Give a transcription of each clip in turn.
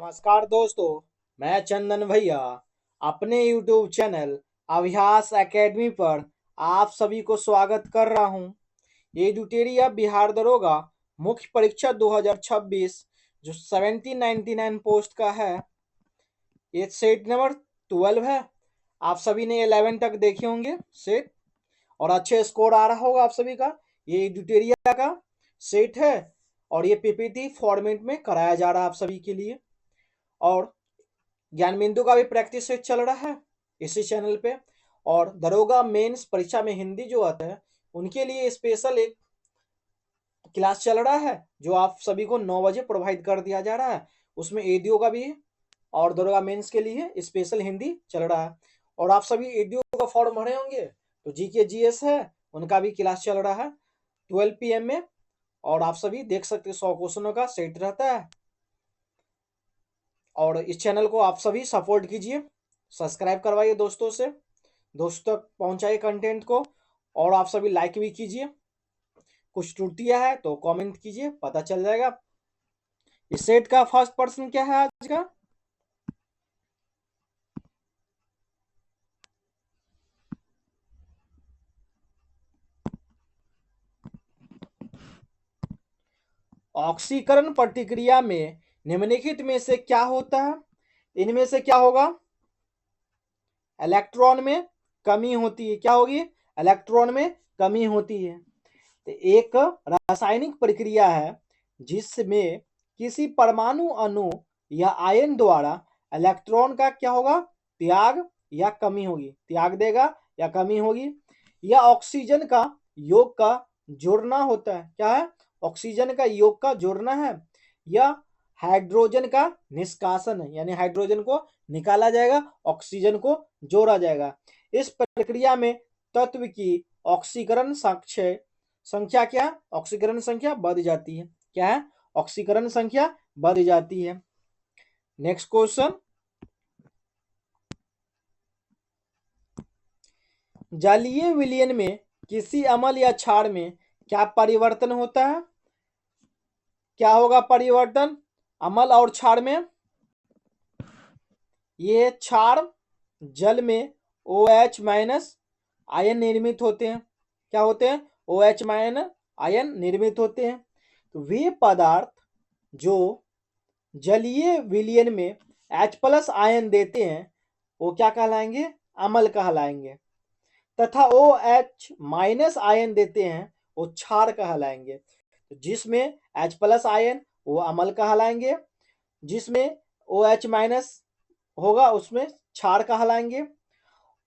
नमस्कार दोस्तों, मैं चंदन भैया अपने YouTube चैनल अभ्यास एकेडमी पर आप सभी को स्वागत कर रहा हूं। ये ट्यूटोरियल बिहार दरोगा मुख्य परीक्षा 2026 जो 1799 पोस्ट का है। ये सेट नंबर 12 है। आप सभी ने 11 तक देखे होंगे सेट और अच्छे स्कोर आ रहा होगा आप सभी का। ये ट्यूटोरियल का सेट है और ये पीपीटी फॉर्मेट में कराया जा रहा है आप सभी के लिए। और ज्ञान बिंदु का भी प्रैक्टिस सेट चल रहा है इसी चैनल पे। और दरोगा मेंस परीक्षा में हिंदी जो आता है उनके लिए स्पेशल एक क्लास चल रहा है जो आप सभी को 9 बजे प्रोवाइड कर दिया जा रहा है। उसमें एडीओ का भी है और दरोगा मेंस के लिए स्पेशल हिंदी चल रहा है। और आप सभी एडीओ का फॉर्म भरे होंगे तो जीके जीएस है उनका भी क्लास चल रहा है 12 PM में। और आप सभी देख सकते 100 क्वेश्चनों का सेट रहता है। और इस चैनल को आप सभी सपोर्ट कीजिए, सब्सक्राइब करवाइए दोस्तों से, दोस्तों तक पहुंचाइए कंटेंट को। और आप सभी लाइक भी कीजिए। कुछ त्रुटियां है तो कमेंट कीजिए, पता चल जाएगा। इस सेट का फर्स्ट प्रश्न क्या है आज का? ऑक्सीकरण प्रतिक्रिया में निम्नलिखित में से क्या होता है? इनमें से क्या होगा? इलेक्ट्रॉन में कमी होती है। क्या होगी? इलेक्ट्रॉन में कमी होती है। तो एक रासायनिक प्रक्रिया है जिसमें किसी परमाणु अणु या आयन द्वारा इलेक्ट्रॉन का क्या होगा? त्याग या कमी होगी। त्याग देगा या कमी होगी। या ऑक्सीजन का योग का जोड़ना होता है। क्या है? ऑक्सीजन का योग का जोड़ना है। या हाइड्रोजन का निष्कासन है, यानी हाइड्रोजन को निकाला जाएगा, ऑक्सीजन को जोड़ा जाएगा। इस प्रक्रिया में तत्व की ऑक्सीकरण संख्या क्या? ऑक्सीकरण संख्या बढ़ जाती है। क्या है? ऑक्सीकरण संख्या बढ़ जाती है। नेक्स्ट क्वेश्चन, जलीय विलयन में किसी अम्ल या क्षार में क्या परिवर्तन होता है? क्या होगा परिवर्तन अम्ल और क्षार में? ये क्षार जल में OH माइनस आयन निर्मित होते हैं। क्या होते हैं? OH माइनस आयन निर्मित होते हैं। तो वे पदार्थ जो जलीय विलयन में H+ आयन देते हैं वो क्या कहलाएंगे? अम्ल कहलाएंगे। तथा OH- आयन देते हैं वो क्षार कहलाएंगे। तो जिसमें H+ आयन वो अम्ल कहलाएंगे, जिसमें OH- होगा उसमें क्षार कहलाएंगे।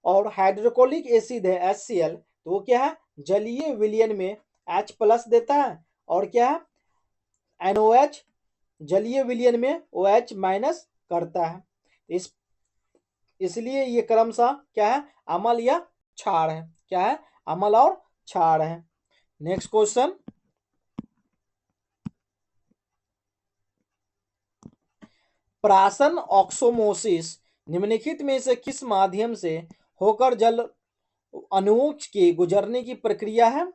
और हाइड्रोक्लोरिक एसिड है HCl, तो वो क्या है? जलीय विलयन में H+ देता है और क्या है? NOH जलीय विलयन में OH- करता है। इसलिए ये क्रमशः क्या है? अम्ल या क्षार है। क्या है? अम्ल और क्षार है। नेक्स्ट क्वेश्चन, प्राशन ऑक्सोमोसिस निम्नलिखित में से किस माध्यम से होकर जल अणुओं के गुजरने की प्रक्रिया है?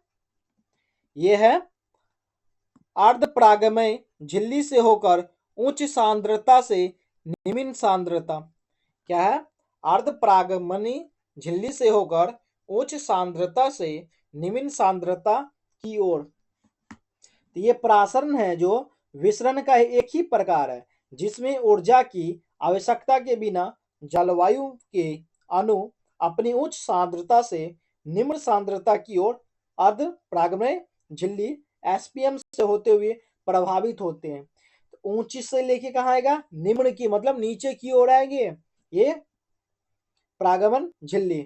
यह है अर्धपरागमय झिल्ली से होकर उच्च सांद्रता से निम्न सांद्रता। क्या है? अर्धपरागमनी झिल्ली से होकर उच्च सांद्रता से निम्न सांद्रता की ओर। तो ये प्रासरण है जो विसरण का एक ही प्रकार है जिसमें ऊर्जा की आवश्यकता के बिना जलवायु के अणु अपनी उच्च सांद्रता से निम्न सांद्रता की ओर अर्धपरागमय झिल्ली SPM से होते हुए प्रभावित होते हैं। तो ऊंची से लेके कहाँ आएगा? निम्न की, मतलब नीचे की ओर आएंगे ये प्रागमन झिल्ली।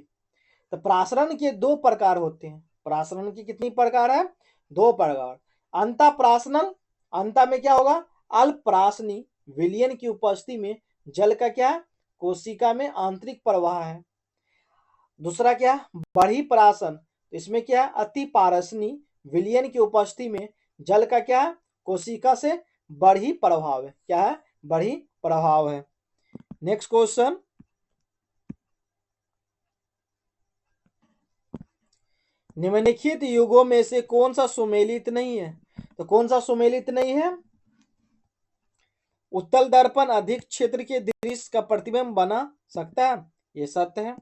तो प्रासरण के दो प्रकार होते हैं। प्रासरण की कितनी प्रकार है? दो प्रकार। अंतःप्रासनल, अंता में क्या होगा? अल्पप्राशनी विलयन की उपस्थिति में जल का क्या है? कोशिका में आंतरिक प्रवाह है। दूसरा क्या? बढ़ी प्राशन, इसमें क्या है? अति पारसनी विलयन की उपस्थिति में जल का क्या है? कोशिका से बढ़ी प्रभाव है। क्या है? बढ़ी प्रभाव है। नेक्स्ट क्वेश्चन, निम्नलिखित युगों में से कौन सा सुमेलित नहीं है? तो कौन सा सुमेलित नहीं है? उत्तल दर्पण अधिक क्षेत्र के दृश्य का प्रतिबिंब बना सकता है, ये सत्य है।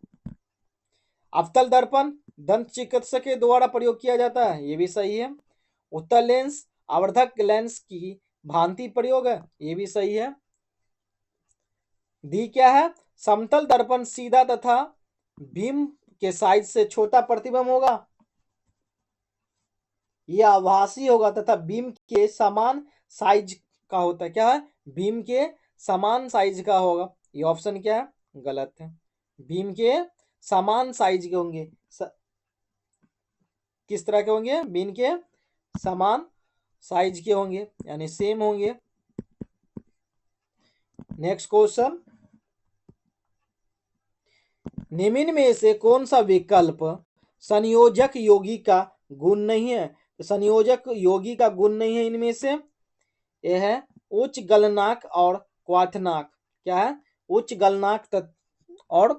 अवतल दर्पण दंत चिकित्सक के द्वारा प्रयोग किया जाता है, ये भी सही है। उत्तल लेंस आवर्धक लेंस की भांति प्रयोग है, ये भी सही है। दी क्या है, समतल दर्पण सीधा तथा बीम के साइज से छोटा प्रतिबिंब होगा, यह आभासी होगा तथा बीम के समान साइज का होता है। क्या है, बीम के समान साइज का होगा, ये ऑप्शन क्या है, गलत है। बीम के समान साइज के होंगे, किस तरह के होंगे, बीम के समान साइज के होंगे, यानी सेम होंगे। नेक्स्ट क्वेश्चन, निम्न में से कौन सा विकल्प संयोजक योगी का गुण नहीं है? तो संयोजक योगी का गुण नहीं है इनमें से, यह है उच्च गलनांक और क्वाथनांक। क्या है, उच्च गलनांक और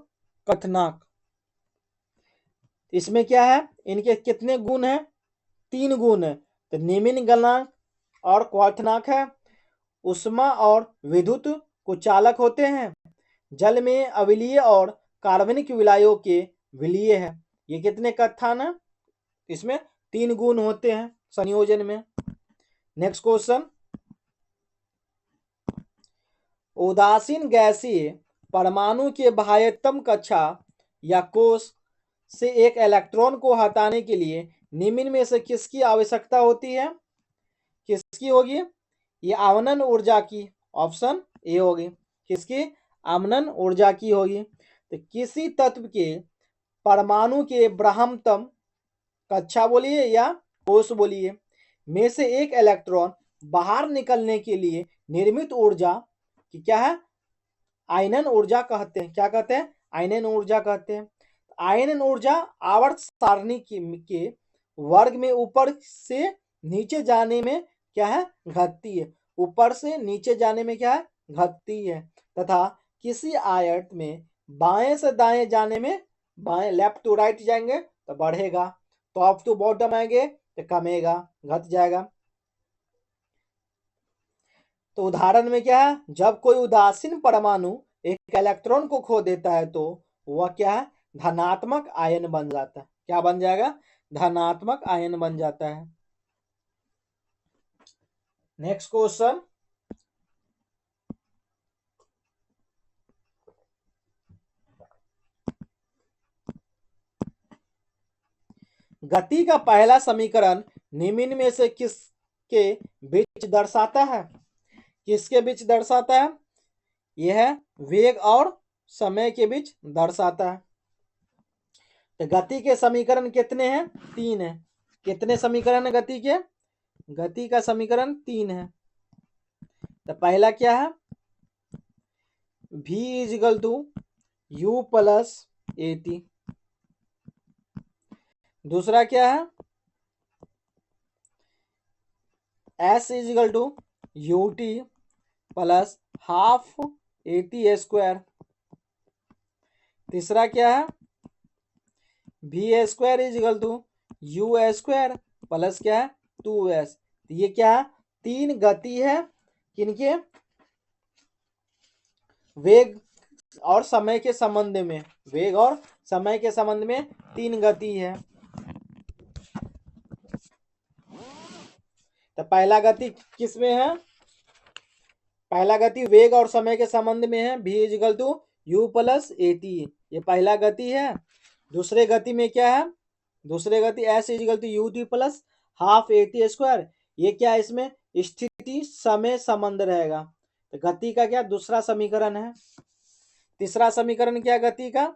कथनांक। इसमें क्या है, इनके कितने गुण हैं, 3 गुण है। तो निम्न गलनांक और क्वाथनांक है, उष्मा और विद्युत कुचालक होते हैं, जल में अम्लीय और कार्बनिक विलायकों के विलीय है। ये कितने कथन है, इसमें 3 गुण होते हैं संयोजन में। नेक्स्ट क्वेश्चन, उदासीन गैसीय परमाणु के बाह्यतम कक्षा या कोश से एक इलेक्ट्रॉन को हटाने के लिए निम्न में से किसकी आवश्यकता होती है? किसकी होगी, ये आवनन ऊर्जा की, ऑप्शन ए होगी। किसकी, आवनन ऊर्जा की होगी। तो किसी तत्व के परमाणु के ब्रह्मतम कक्षा बोलिए या कोश बोलिए में से एक इलेक्ट्रॉन बाहर निकलने के लिए निर्मित ऊर्जा की क्या है, आयनन ऊर्जा कहते हैं। क्या कहते हैं, आयनन ऊर्जा कहते हैं। आयनन ऊर्जा आवर्त सारणी के वर्ग में ऊपर से नीचे जाने में क्या है, घटती है। ऊपर से नीचे जाने में क्या है, घटती है। तथा किसी आयत में बाएं से दाएं जाने में, बाएं लेफ्ट टू राइट जाएंगे तो बढ़ेगा, टॉप टू बॉटम आएंगे तो कमेगा, घट जाएगा। तो उदाहरण में क्या है, जब कोई उदासीन परमाणु एक इलेक्ट्रॉन को खो देता है तो वह क्या है, धनात्मक आयन बन जाता है। क्या बन जाएगा, धनात्मक आयन बन जाता है। नेक्स्ट क्वेश्चन, गति का पहला समीकरण निम्न में से किसके बीच दर्शाता है? किसके बीच दर्शाता है, यह है वेग और समय के बीच दर्शाता है। तो गति के समीकरण कितने हैं, 3 है। कितने समीकरण है गति के, गति का समीकरण 3 है। तो पहला क्या है, v equal to u plus a t. दूसरा क्या है, s equal to u t plus half a t square. तीसरा क्या है, v square equal to u square plus क्या है 2s। ये क्या है, 3 गति है किनके, वेग और समय के संबंध में, वेग और समय के संबंध में 3 गति है। तो पहला गति किसमें है, पहला गति वेग और समय के संबंध में है, v equal to u plus a t, ये पहला गति है। दूसरे गति में क्या है, दूसरे गति s equal to u t plus half a t square, ये क्या है, इसमें स्थिति समय संबंध रहेगा। तो गति का क्या, दूसरा समीकरण है। तीसरा समीकरण क्या गति का,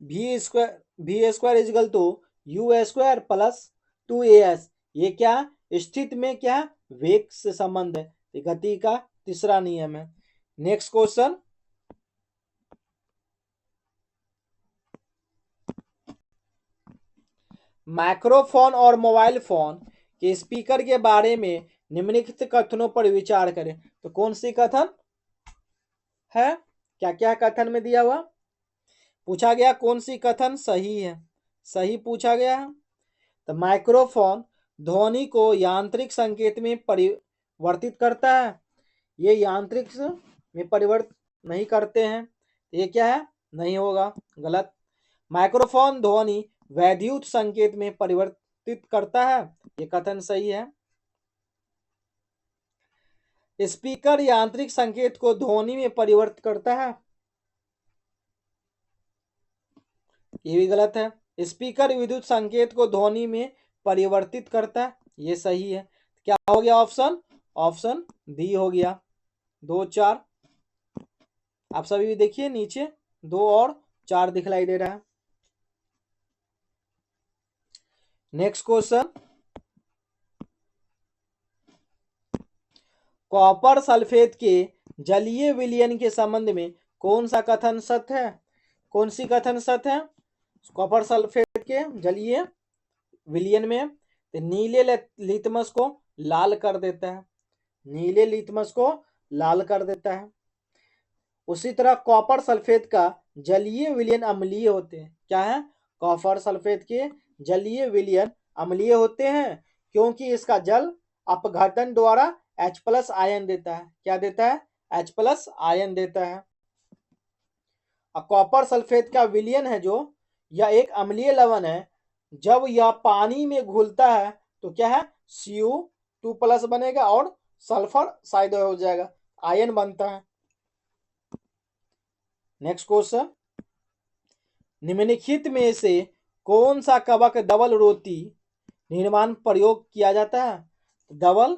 v square equal to u square plus 2as, ये क्या स्थिति में क्या वेग से संबंध है, गति का तीसरा नियम है। नेक्स्ट क्वेश्चन, माइक्रोफोन और मोबाइल फोन के स्पीकर के बारे में निम्नलिखित कथनों पर विचार करें। तो कौन सी कथन है, क्या क्या कथन में दिया हुआ, पूछा गया कौन सी कथन सही है, सही पूछा गया है। तो माइक्रोफोन ध्वनि को यांत्रिक संकेत में वर्तित करता है, ये यांत्रिक में परिवर्तित नहीं करते हैं, ये क्या है, नहीं होगा, गलत। माइक्रोफोन ध्वनि वैद्युत संकेत में परिवर्तित करता है, ये कथन सही है। स्पीकर यांत्रिक संकेत को ध्वनि में परिवर्तित करता है, ये भी गलत है। स्पीकर विद्युत संकेत को ध्वनि में परिवर्तित करता है, ये सही है। क्या हो गया ऑप्शन, ऑप्शन डी हो गया। 2-4। आप सभी भी देखिए नीचे 2 और 4 दिखलाई दे रहा है। नेक्स्ट क्वेश्चन, कॉपर सल्फेट के जलीय विलयन के संबंध में कौन सा कथन सत्य है, कौन सी कथन सत्य है। कॉपर सल्फेट के जलीय विलयन में तो नीले लिटमस को लाल कर देता है, नीले लिटमस को लाल कर देता है। उसी तरह कॉपर सल्फेट का जलीय विलयन अम्लीय होते हैं। क्या है, कॉपर सल्फेट के जलीय विलयन अम्लीय होते हैं क्योंकि इसका जल अपघटन द्वारा H+ आयन देता है। क्या देता है, H+ आयन देता है। कॉपर सल्फेट का विलयन है जो, यह एक अम्लीय लवण है। जब यह पानी में घुलता है तो क्या है, Cu2+ बनेगा और सल्फर साइड हो जाएगा, आयन बनता है। नेक्स्ट क्वेश्चन, निम्नलिखित में से कौन सा कवक डबल रोटी निर्माण प्रयोग किया जाता है। डबल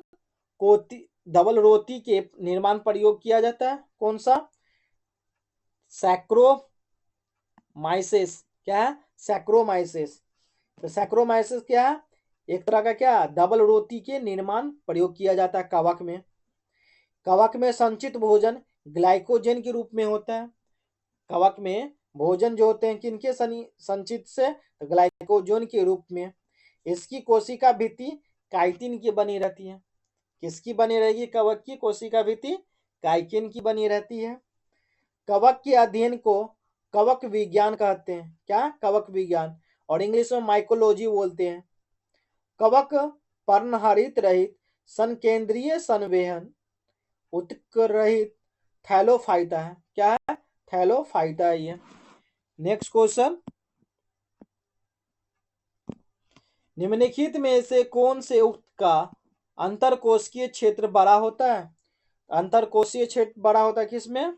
रोटी के निर्माण प्रयोग किया जाता है, कौन सा, सैक्रोमाइसेस। क्या है, सैक्रोमाइसेस। तो सैक्रोमाइसेस क्या है, एक तरह का क्या, डबल रोटी के निर्माण प्रयोग किया जाता है कवक में। कवक में संचित भोजन ग्लाइकोजन के रूप में होता है। कवक में भोजन जो होते हैं किनके संचित से, ग्लाइकोजन के रूप में। इसकी कोशिका भित्ति काइटिन की बनी रहती है। किसकी बनी रहेगी, कवक की कोशिका भित्ति काइटिन की बनी रहती है। कवक के अध्ययन को कवक विज्ञान कहते हैं। क्या, कवक विज्ञान, और इंग्लिश में माइकोलॉजी बोलते हैं। कवक पर्णहरित रहित संकेंद्रीय संवहन उत्तक रहित थैलोफाइटा है। क्या है, थैलोफाइटा है ये। नेक्स्ट क्वेश्चन, निम्नलिखित में से कौन से उक्त का अंतरकोशिकीय क्षेत्र बड़ा होता है। अंतरकोशीय क्षेत्र बड़ा होता है किसमें,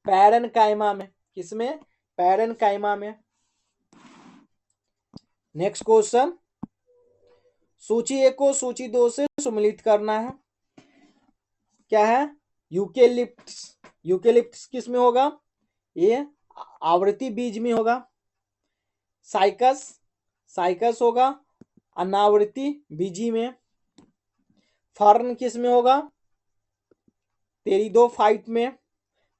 पैरेनकाइमा में। किसमें, पैरेनकाइमा में। नेक्स्ट क्वेश्चन, सूची 1 को सूची 2 से सम्मिलित करना है। क्या है, यूकेलिप्टस। यूकेलिप्टस किस में होगा, ये आवृत्ति बीज में होगा। साइकस, साइकस होगा अनावृत्ति बीजी में। फर्न किस में होगा, टेरिडोफाइट में।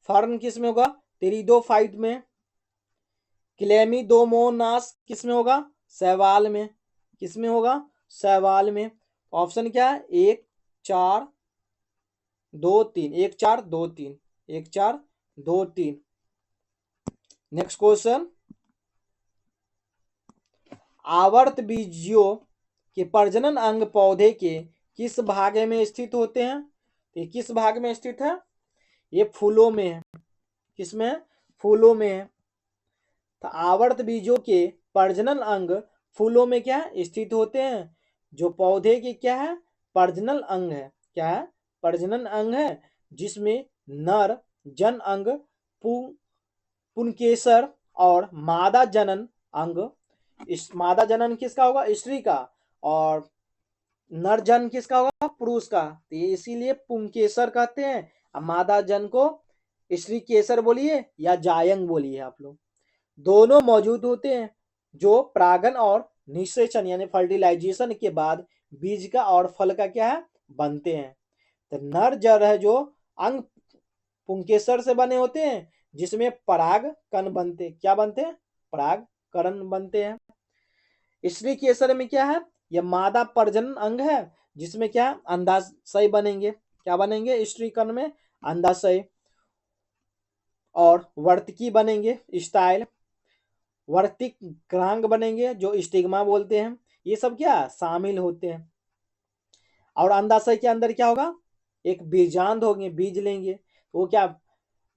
फर्न किस में होगा, टेरिडोफाइट में। क्लेमिडोमोनास किस में होगा, शैवाल में। किस में होगा, शैवाल में। ऑप्शन क्या है, 1 4 2 3, 1 4 2 3, 1 4 2 3। नेक्स्ट क्वेश्चन, आवर्त बीजियों के प्रजनन अंग पौधे के किस भाग में स्थित होते हैं। ये किस भाग में स्थित है, ये फूलों में है। किसमें, फूलों में है। तो आवर्त बीजों के प्रजनन अंग फूलों में क्या स्थित होते हैं, जो पौधे के क्या है, प्रजनन अंग है। क्या है, प्रजनन अंग है, जिसमें नर जन अंग पुंकेसर और मादा जनन अंग। इस मादा जनन किसका होगा, स्त्री का, और नर जन किसका होगा, पुरुष का। तो ये इसीलिए पुंकेसर कहते हैं। अब मादा जन को स्त्री केसर बोलिए या जायंग बोलिए आप लोग, दोनों मौजूद होते हैं, जो परागन और निषेचन यानी फर्टिलाइजेशन के बाद बीज का और फल का क्या है, बनते हैं। तो नर जर है जो अंग पुंकेसर से बने होते हैं, जिसमें पराग कण बनते हैं। क्या बनते हैं, पराग कण बनते हैं। स्त्री केसर में क्या है, यह मादा प्रजनन अंग है, जिसमें क्या अंडाशय बनेंगे। क्या बनेंगे, स्त्री कण में अंडाशय और वर्तिकी बनेंगे, स्टाइल वर्तिक ग्रांग बनेंगे, जो स्टिग्मा बोलते हैं। ये सब क्या शामिल होते हैं। और अंडाशय के अंदर क्या होगा, एक बीजांड होंगे, बीज लेंगे, तो वो क्या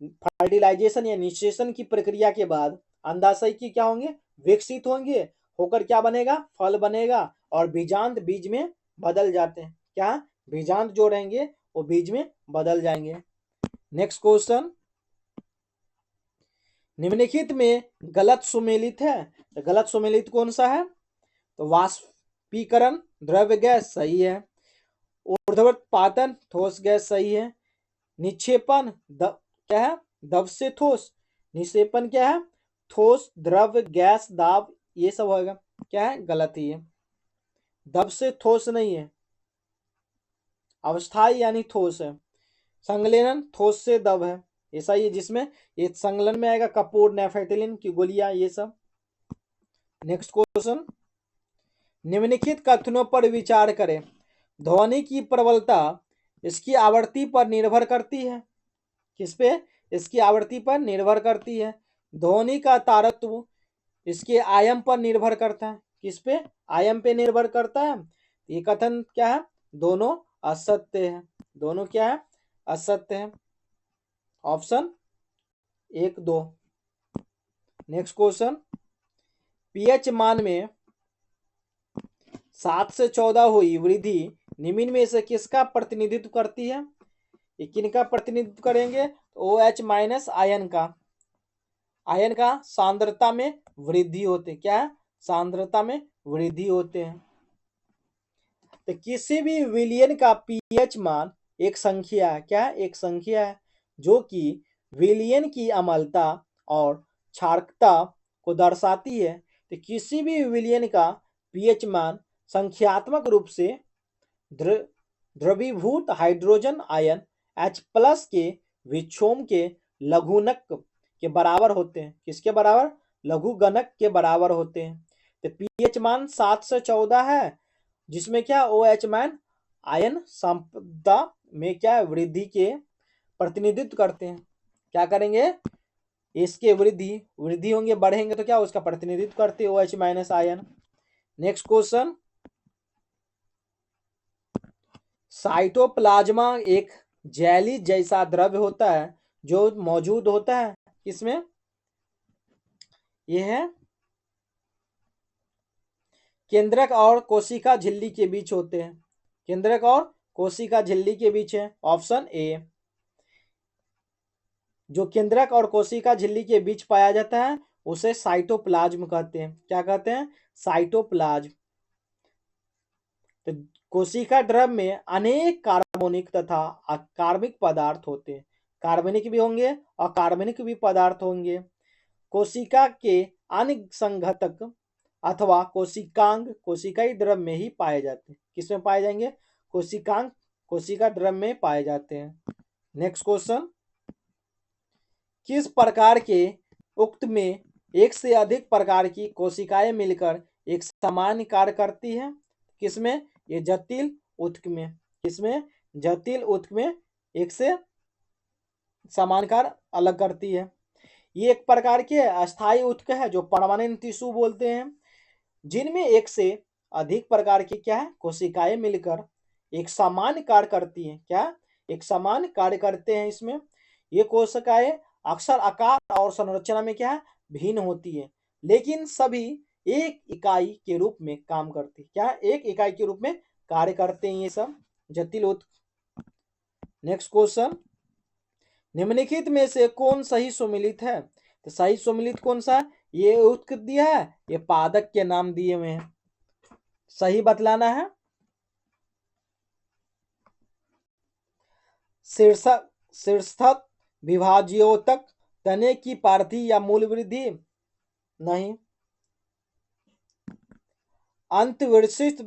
फर्टिलाइजेशन या निषेचन की प्रक्रिया के बाद अंडाशय की क्या होंगे, विकसित होंगे, होकर क्या बनेगा, फल बनेगा, और बीजांड बीज में बदल जाते हैं, क्या बीजांड जो रहेंगे वो बीज में बदल जाएंगे। नेक्स्ट क्वेश्चन, निम्नलिखित में गलत सुमेलित है, तो गलत सुमेलित कौन सा है, तो वाष्पीकरण द्रव्य गैस सही है, ऊर्ध्वपातन ठोस गैस सही है, निक्षेपण क्या है, द्रव से ठोस, निक्षेपण क्या है, ठोस द्रव्य गैस दाब, ये सब होगा, क्या है, गलत ही है, द्रव से ठोस नहीं है, अवस्थाई यानी ठोस है, संलयन ठोस से द्रव है, ऐसा ही है, जिसमें ये संलयन में आएगा कपूर, नेफेटिलिन की गोलियां, ये सब। नेक्स्ट क्वेश्चन, निम्नलिखित कथनों पर विचार करें, ध्वनि की प्रबलता इसकी आवृत्ति पर निर्भर करती है, किस पे, इसकी आवृत्ति पर निर्भर करती है, ध्वनि का तारत्व इसके आयाम पर निर्भर करता है, किस पे, आयाम पे निर्भर करता है, ये कथन क्या है, दोनों असत्य है, दोनों क्या है, असत्य है, ऑप्शन 1 2। नेक्स्ट क्वेश्चन, पीएच मान में 7 से 14 हुई वृद्धि निम्न में से किसका प्रतिनिधित्व करती है, ये किनका प्रतिनिधित्व करेंगे, ओ एच माइनस आयन का, आयन का सांद्रता में वृद्धि होते, क्या है, सांद्रता में वृद्धि होते हैं। तो किसी भी विलयन का पीएच मान एक संख्या है, क्या है, एक संख्या है, जो कि विलयन की अम्लता और क्षारकता को दर्शाती है। तो किसी भी विलयन का पीएच मान संख्यात्मक रूप से द्रवीभूत हाइड्रोजन आयन H+ के विक्षोभ के लघुगणक के बराबर होते हैं, किसके बराबर, लघुगणक के बराबर होते हैं। तो पीएच मान 7 से 14 है, जिसमें क्या OH मान आयन संपदा में क्या वृद्धि के प्रतिनिधित्व करते हैं, क्या करेंगे, इसके वृद्धि वृद्धि होंगे, बढ़ेंगे तो क्या उसका प्रतिनिधित्व करते हैं OH minus ion. Next question, cytoplasm एक जेली जैसा द्रव्य होता है जो मौजूद होता है किसमें, यह है केंद्रक और कोशिका झिल्ली के बीच होते हैं, केंद्रक और कोशिका झिल्ली के बीच है, ऑप्शन ए। जो केंद्रक और कोशिका झिल्ली के बीच पाया जाता है उसे साइटोप्लाज्म कहते हैं, क्या कहते हैं, साइटोप्लाज्म। तो कोशिका द्रव्य में अनेक कार्बनिक तथा अकार्बनिक पदार्थ होते हैं, कार्बनिक भी होंगे और अकार्बनिक भी पदार्थ होंगे। कोशिका के अन्य संघटक अथवा कोशिकांग कोशिकाई द्रव्य में ही पाए जाते हैं, किसमें पाए जाएंगे, कोशिकांग कोशिका द्रव्य में पाए जाते हैं। नेक्स्ट क्वेश्चन, किस प्रकार के उक्त में एक से अधिक प्रकार की कोशिकाएं मिलकर एक सामान्य कार्य करती है, किसमें, ये जटिल उत्क में, किसमें, जटिल उत्क में एक से समान कार्य अलग करती है। ये एक प्रकार के अस्थायी उत्क है जो परमानेंट टिश्यू बोलते हैं, जिनमें एक से अधिक प्रकार की क्या है, कोशिकाएं मिलकर एक सामान्य कार्य करती हैं, क्या एक सामान्य कार्य करते हैं। इसमें ये कोशिकाएं अक्सर आकार और संरचना में क्या है, भिन्न होती है, लेकिन सभी एक इकाई के रूप में काम करती, क्या एक इकाई के रूप में कार्य करते हैं ये सब जटिल उत्क। नेक्स्ट क्वेश्चन, निम्नलिखित में से कौन सही सुमेलित है, तो सही सुमेलित कौन सा, ये उत्क दिया है, ये पादक के नाम दिए हुए हैं, सही बतलाना है। शीर्षक शीर्षक विभाज्योतक तने की पार्थी या मूल वृद्धि नहीं, अंतविशिष्ट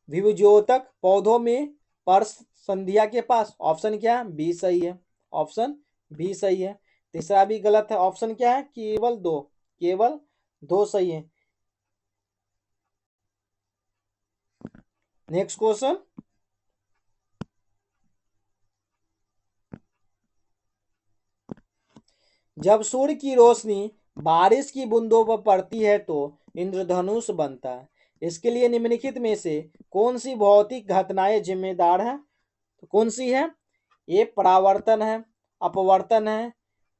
विभुज्योतक पौधों में पर्श संधिया के पास, ऑप्शन क्या है, बी सही है, ऑप्शन बी सही है। तीसरा भी गलत है, ऑप्शन क्या है, केवल दो, केवल दो सही है। नेक्स्ट क्वेश्चन, जब सूर्य की रोशनी बारिश की बूंदों पर पड़ती है तो इंद्रधनुष बनता है, इसके लिए निम्नलिखित में से कौन सी भौतिक घटनाएं जिम्मेदार हैं? तो कौन सी है? ये परावर्तन है, अपवर्तन है,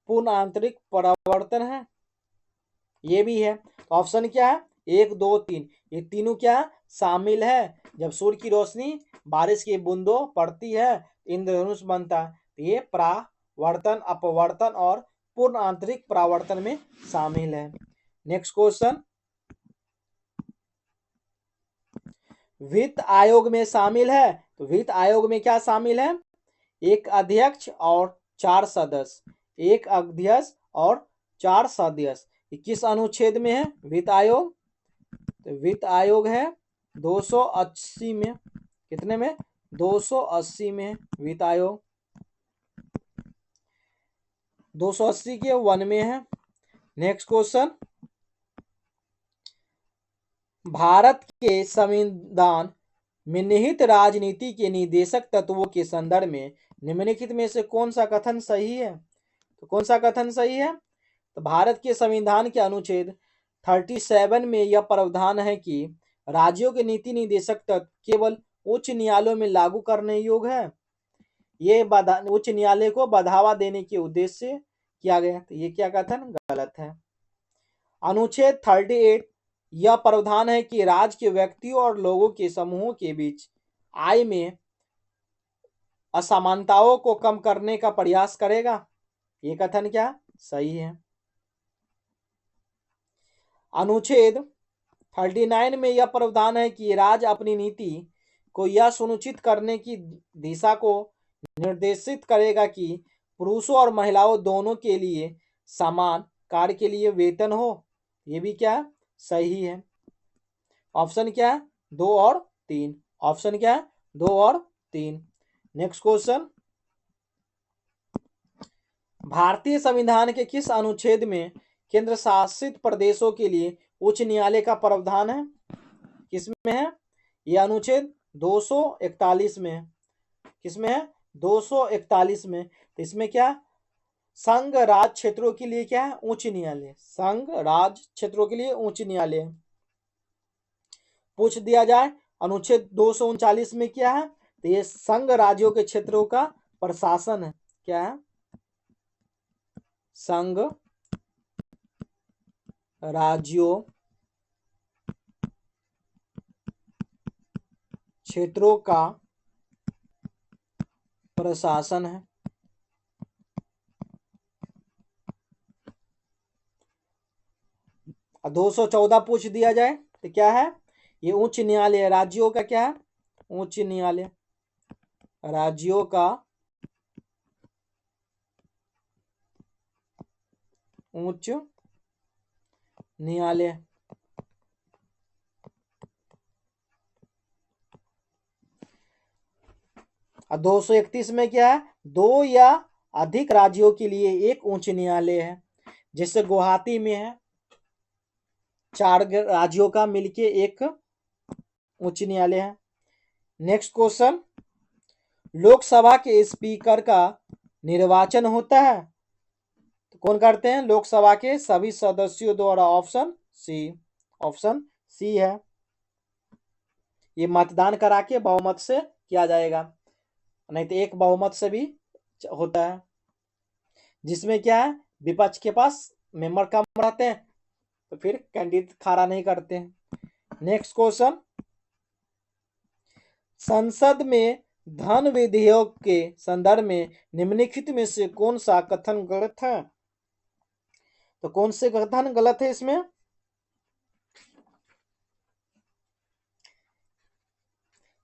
पूर्ण आंतरिक परावर्तन है, ये भी है। तो ऑप्शन क्या है? 1, 2, 3, ये तीनों क्या शामिल है? जब सूर्य की रोशनी बारिश की बूंदों पड़ती है, इंद्रधनुष बनता है। तो ये परावर्तन, अपवर्तन और पूर्ण आंतरिक परावर्तन में शामिल है। नेक्स्ट क्वेश्चन, वित्त आयोग में शामिल है। तो वित्त आयोग में क्या शामिल है? एक अध्यक्ष और 4 सदस्य, एक अध्यक्ष और 4 सदस्य। किस अनुच्छेद में है वित्त आयोग? तो वित्त आयोग है 280 में। कितने में? 280 में वित्त आयोग, 280 के 1 में है। नेक्स्ट क्वेश्चन, भारत के संविधान में निहित राजनीति के निर्देशक तत्वों के संदर्भ में निम्नलिखित में से कौन सा कथन सही है? तो कौन सा कथन सही है? तो भारत के संविधान के अनुच्छेद 37 में यह प्रावधान है कि राज्यों के नीति निर्देशक तत्व केवल उच्च न्यायालयों में लागू करने योग्य है। ये उच्च न्यायालय को बढ़ावा देने के उद्देश्य से किया गया। तो ये क्या कथन गलत है। अनुच्छेद 38 यह प्रावधान है कि राज्य के व्यक्तियों और लोगों के समूहों के बीच आय में असमानताओं को कम करने का प्रयास करेगा। ये कथन क्या सही है? अनुच्छेद 39 में यह प्रावधान है कि राज्य अपनी नीति को यह सुनिश्चित करने की दिशा को निर्देशित करेगा कि पुरुषों और महिलाओं दोनों के लिए समान कार्य के लिए वेतन हो। ये भी क्या सही है? ऑप्शन क्या है? 2 और 3। ऑप्शन क्या है? 2 और 3। नेक्स्ट क्वेश्चन, भारतीय संविधान के किस अनुच्छेद में केंद्र शासित प्रदेशों के लिए उच्च न्यायालय का प्रावधान है? किसमें है? यह अनुच्छेद 241 में है। किसमें है? 241 में। तो इसमें क्या संघ राज्य क्षेत्रों के लिए क्या है? उच्च न्यायालय। संघ राज्य क्षेत्रों के लिए उच्च न्यायालय। पूछ दिया जाए अनुच्छेद 239 में क्या है? तो ये संघ राज्यों के क्षेत्रों का प्रशासन है। क्या है? संघ राज्यों क्षेत्रों का प्रशासन है। और 214 पूछ दिया जाए तो क्या है? ये उच्च न्यायालय राज्यों का क्या है? उच्च न्यायालय राज्यों का उच्च न्यायालय। 231 में क्या है? 2 या अधिक राज्यों के लिए एक उच्च न्यायालय है। जैसे गुवाहाटी में है 4 राज्यों का मिलके एक उच्च न्यायालय है। नेक्स्ट क्वेश्चन, लोकसभा के स्पीकर का निर्वाचन होता है तो कौन करते हैं? लोकसभा के सभी सदस्यों द्वारा। Option C. ऑप्शन सी है। ये मतदान करा के बहुमत से किया जाएगा, नहीं तो एक बहुमत से भी होता है, जिसमें क्या है विपक्ष के पास मेंबर कम रहते हैं तो फिर कैंडिडेट खड़ा नहीं करते हैं। नेक्स्ट क्वेश्चन, संसद में धन विधेयक के संदर्भ में निम्नलिखित में से कौन सा कथन गलत है? तो कौन से कथन गलत है इसमें?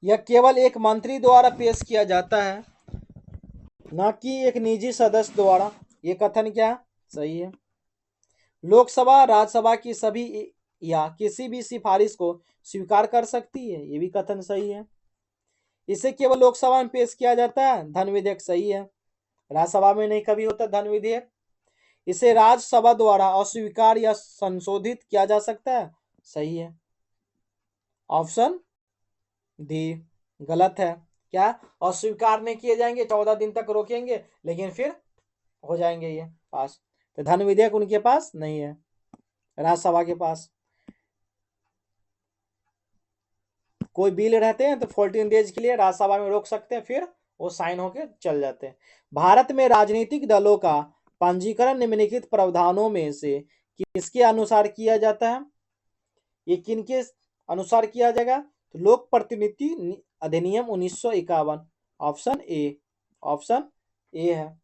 यह केवल एक मंत्री द्वारा पेश किया जाता है, न कि एक निजी सदस्य द्वारा। ये कथन क्या सही है? लोकसभा राज्यसभा की सभी या किसी भी सिफारिश को स्वीकार कर सकती है। ये भी कथन सही है। इसे केवल लोकसभा में पेश किया जाता है। धन विधेयक सही है। राज्यसभा में नहीं कभी होता धन विधेयक। इसे राज्यसभा द्वारा अस्वीकार या संशोधित किया जा सकता है। सही है। ऑप्शन डी गलत है। क्या अस्वीकार नहीं किए जाएंगे, 14 दिन तक रोकेंगे लेकिन फिर हो जाएंगे ये पास। तो धन विधेयक उनके पास नहीं है, राज्यसभा के पास। कोई बिल रहते हैं तो 14 डेज के लिए राज्यसभा में रोक सकते हैं, फिर वो साइन होके चल जाते हैं। भारत में राजनीतिक दलों का पंजीकरण निम्नलिखित प्रावधानों में से किसके अनुसार किया जाता है? ये किनके अनुसार किया जाएगा? तो लोक प्रतिनिधि अधिनियम 1951, ऑप्शन ए, ऑप्शन ए है।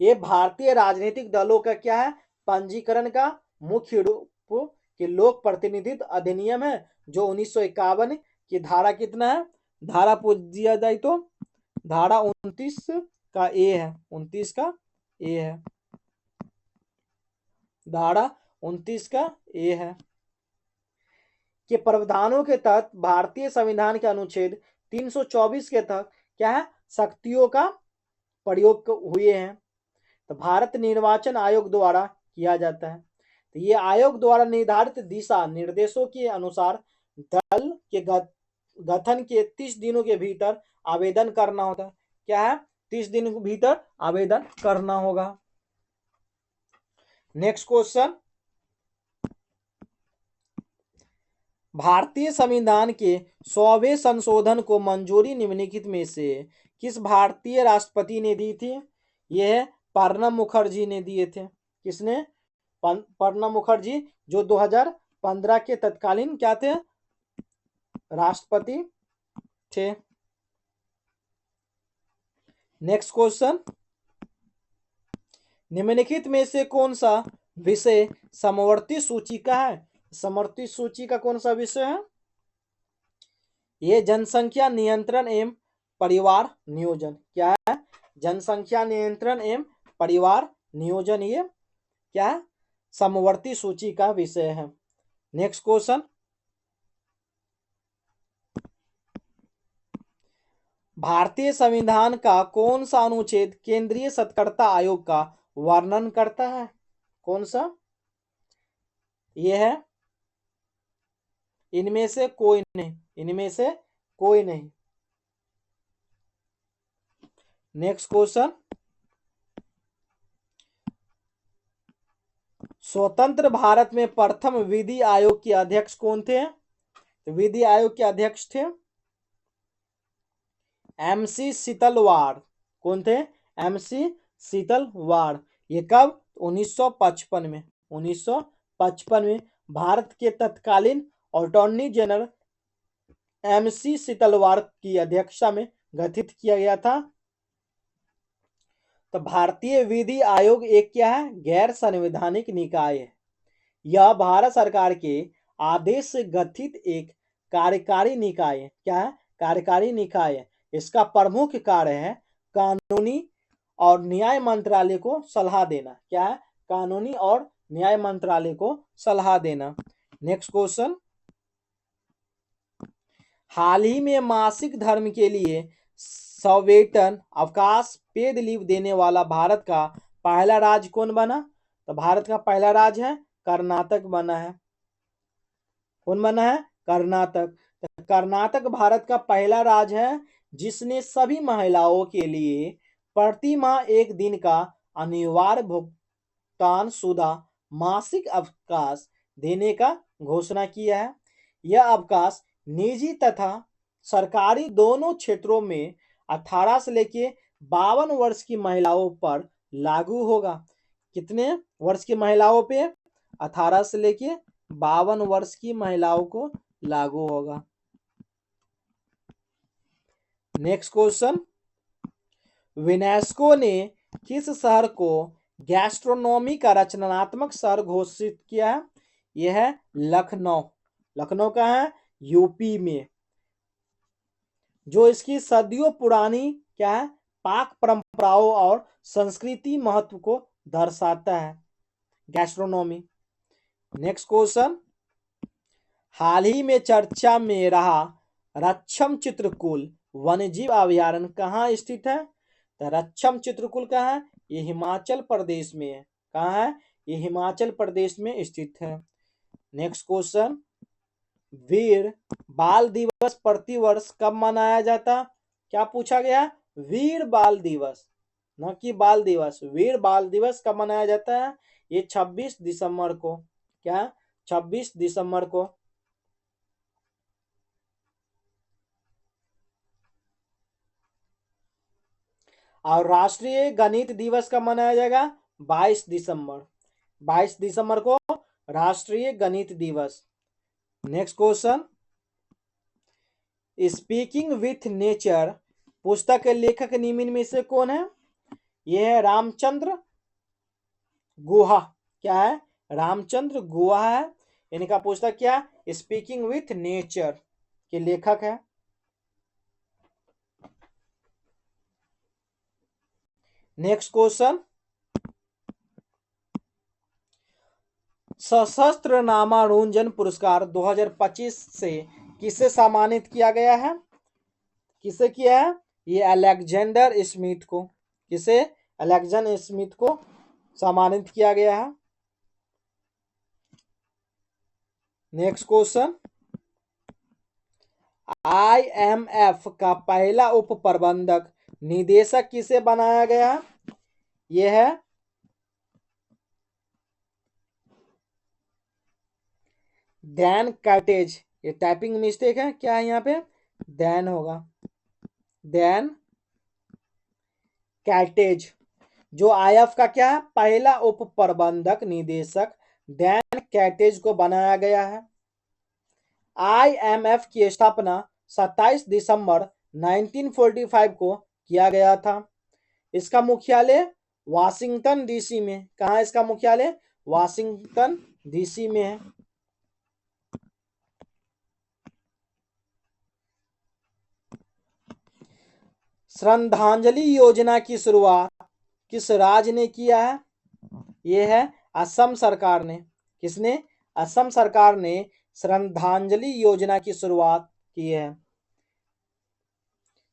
ये भारतीय राजनीतिक दलों का क्या है? पंजीकरण का मुख्य रूप कि लोक प्रतिनिधित्व अधिनियम है जो 1951 की धारा कितना है? धारा पूछ दिया जाए तो धारा 29 का ए है, 29 का ए है, धारा 29 का ए है के प्रावधानों के तहत भारतीय संविधान के अनुच्छेद 324 के तहत क्या है? शक्तियों का प्रयोग हुए हैं। तो भारत निर्वाचन आयोग द्वारा किया जाता है। तो ये आयोग द्वारा निर्धारित दिशा निर्देशों के अनुसार दल के गठन के 30 दिनों के भीतर आवेदन करना होता है। क्या है? 30 दिन के भीतर आवेदन करना होगा। नेक्स्ट क्वेश्चन, भारतीय संविधान के 100वें संशोधन को मंजूरी निम्नलिखित में से किस भारतीय राष्ट्रपति ने दी थी? यह प्रणब मुखर्जी ने दिए थे। किसने? प्रणब मुखर्जी, जो 2015 के तत्कालीन क्या थे? राष्ट्रपति थे। नेक्स्ट क्वेश्चन, निम्नलिखित में से कौन सा विषय समवर्ती सूची का है? समवर्ती सूची का कौन सा विषय है? ये जनसंख्या नियंत्रण एवं परिवार नियोजन। क्या है? जनसंख्या नियंत्रण एवं परिवार नियोजन, ये क्या है? समवर्ती सूची का विषय है। नेक्स्ट क्वेश्चन, भारतीय संविधान का कौन सा अनुच्छेद केंद्रीय सत्कर्ता आयोग का वर्णन करता है? कौन सा? यह है इनमें से कोई नहीं, इनमें से कोई नहीं। नेक्स्ट क्वेश्चन, स्वतंत्र भारत में प्रथम विधि आयोग के अध्यक्ष कौन थे? तो विधि आयोग के अध्यक्ष थे MC शीतलवाड़। कौन थे? MC शीतलवाड़। ये कब? 1955 में। 1955 में भारत के तत्कालीन अटॉर्नी जनरल MC शीतलवाड़ की अध्यक्षता में गठित किया गया था। तो भारतीय विधि आयोग एक क्या है? गैर संवैधानिक निकाय है। यह भारत सरकार के आदेश से गठित एक कार्यकारी निकाय है। क्या है? कार्यकारी निकाय है। इसका प्रमुख कार्य है कानूनी और न्याय मंत्रालय को सलाह देना। क्या है? कानूनी और न्याय मंत्रालय को सलाह देना। नेक्स्ट क्वेश्चन, हाल ही में मासिक धर्म के लिए सवेतन अवकाश पेड लीव देने वाला भारत का पहला राज्य कौन बना? तो भारत का पहला राज्य है कर्नाटक बना है। कौन बना है? कर्नाटक। तो कर्नाटक भारत का पहला राज्य है जिसने सभी महिलाओं के लिए प्रति माह 1 दिन का अनिवार्य भुगतान शुदा मासिक अवकाश देने का घोषणा किया है। यह अवकाश निजी तथा सरकारी दोनों क्षेत्रों में 18 से लेके 52 वर्ष की महिलाओं पर लागू होगा। कितने वर्ष की महिलाओं पे? 18 से लेके 52 वर्ष की महिलाओं को लागू होगा। नेक्स्ट क्वेश्चन, यूनेस्को ने किस शहर को गैस्ट्रोनॉमी का रचनात्मक शहर घोषित किया है? यह है लखनऊ। लखनऊ का है? यूपी में, जो इसकी सदियों पुरानी क्या है? पाक परंपराओं और संस्कृति महत्व को दर्शाता है गैस्ट्रोनॉमी। नेक्स्ट क्वेश्चन, हाल ही में चर्चा में रहा रक्षम चित्रकूट वन्यजीव अभयारण्य कहाँ स्थित है? तो रक्षम चित्रकूट कहाँ है? ये हिमाचल प्रदेश में है। कहाँ है? ये हिमाचल प्रदेश में स्थित है। नेक्स्ट क्वेश्चन, वीर बाल दिवस प्रतिवर्ष कब मनाया जाता? क्या पूछा गया? वीर बाल दिवस, न कि बाल दिवस। वीर बाल दिवस कब मनाया जाता है? ये 26 दिसंबर को। क्या? 26 दिसंबर को। और राष्ट्रीय गणित दिवस कब मनाया जाएगा? 22 दिसंबर। 22 दिसंबर को राष्ट्रीय गणित दिवस। Next question, speaking with nature पुस्तक के लेखक निम्न में से कौन है? यह है रामचंद्र गुहा। क्या है? रामचंद्र गुहा है। इनका पुस्तक क्या? स्पीकिंग विथ नेचर के लेखक है। नेक्स्ट क्वेश्चन, सशस्त्र नामानुजन पुरस्कार 2025 से किसे सम्मानित किया गया है? किसे किया है? ये अलेक्जेंडर स्मिथ को। किसे? अलेक्जेंडर स्मिथ को सम्मानित किया गया है। नेक्स्ट क्वेश्चन, IMF का पहला उप प्रबंधक निदेशक किसे बनाया गया? यह है डैन कैटेज। ये टाइपिंग मिस्टेक है, क्या है यहाँ पे? डैन होगा, डैन कैटेज। जो IMF का क्या है? पहला उप प्रबंधक निदेशक डैन कैटेज को बनाया गया है। IMF की स्थापना 27 दिसंबर 1945 को किया गया था। इसका मुख्यालय वाशिंगटन डीसी में। कहाँ है इसका मुख्यालय? वाशिंगटन डीसी में है। श्रद्धांजलि योजना की शुरुआत किस राज्य ने किया है? यह है असम सरकार ने। किसने? असम सरकार ने श्रद्धांजलि योजना की शुरुआत की है।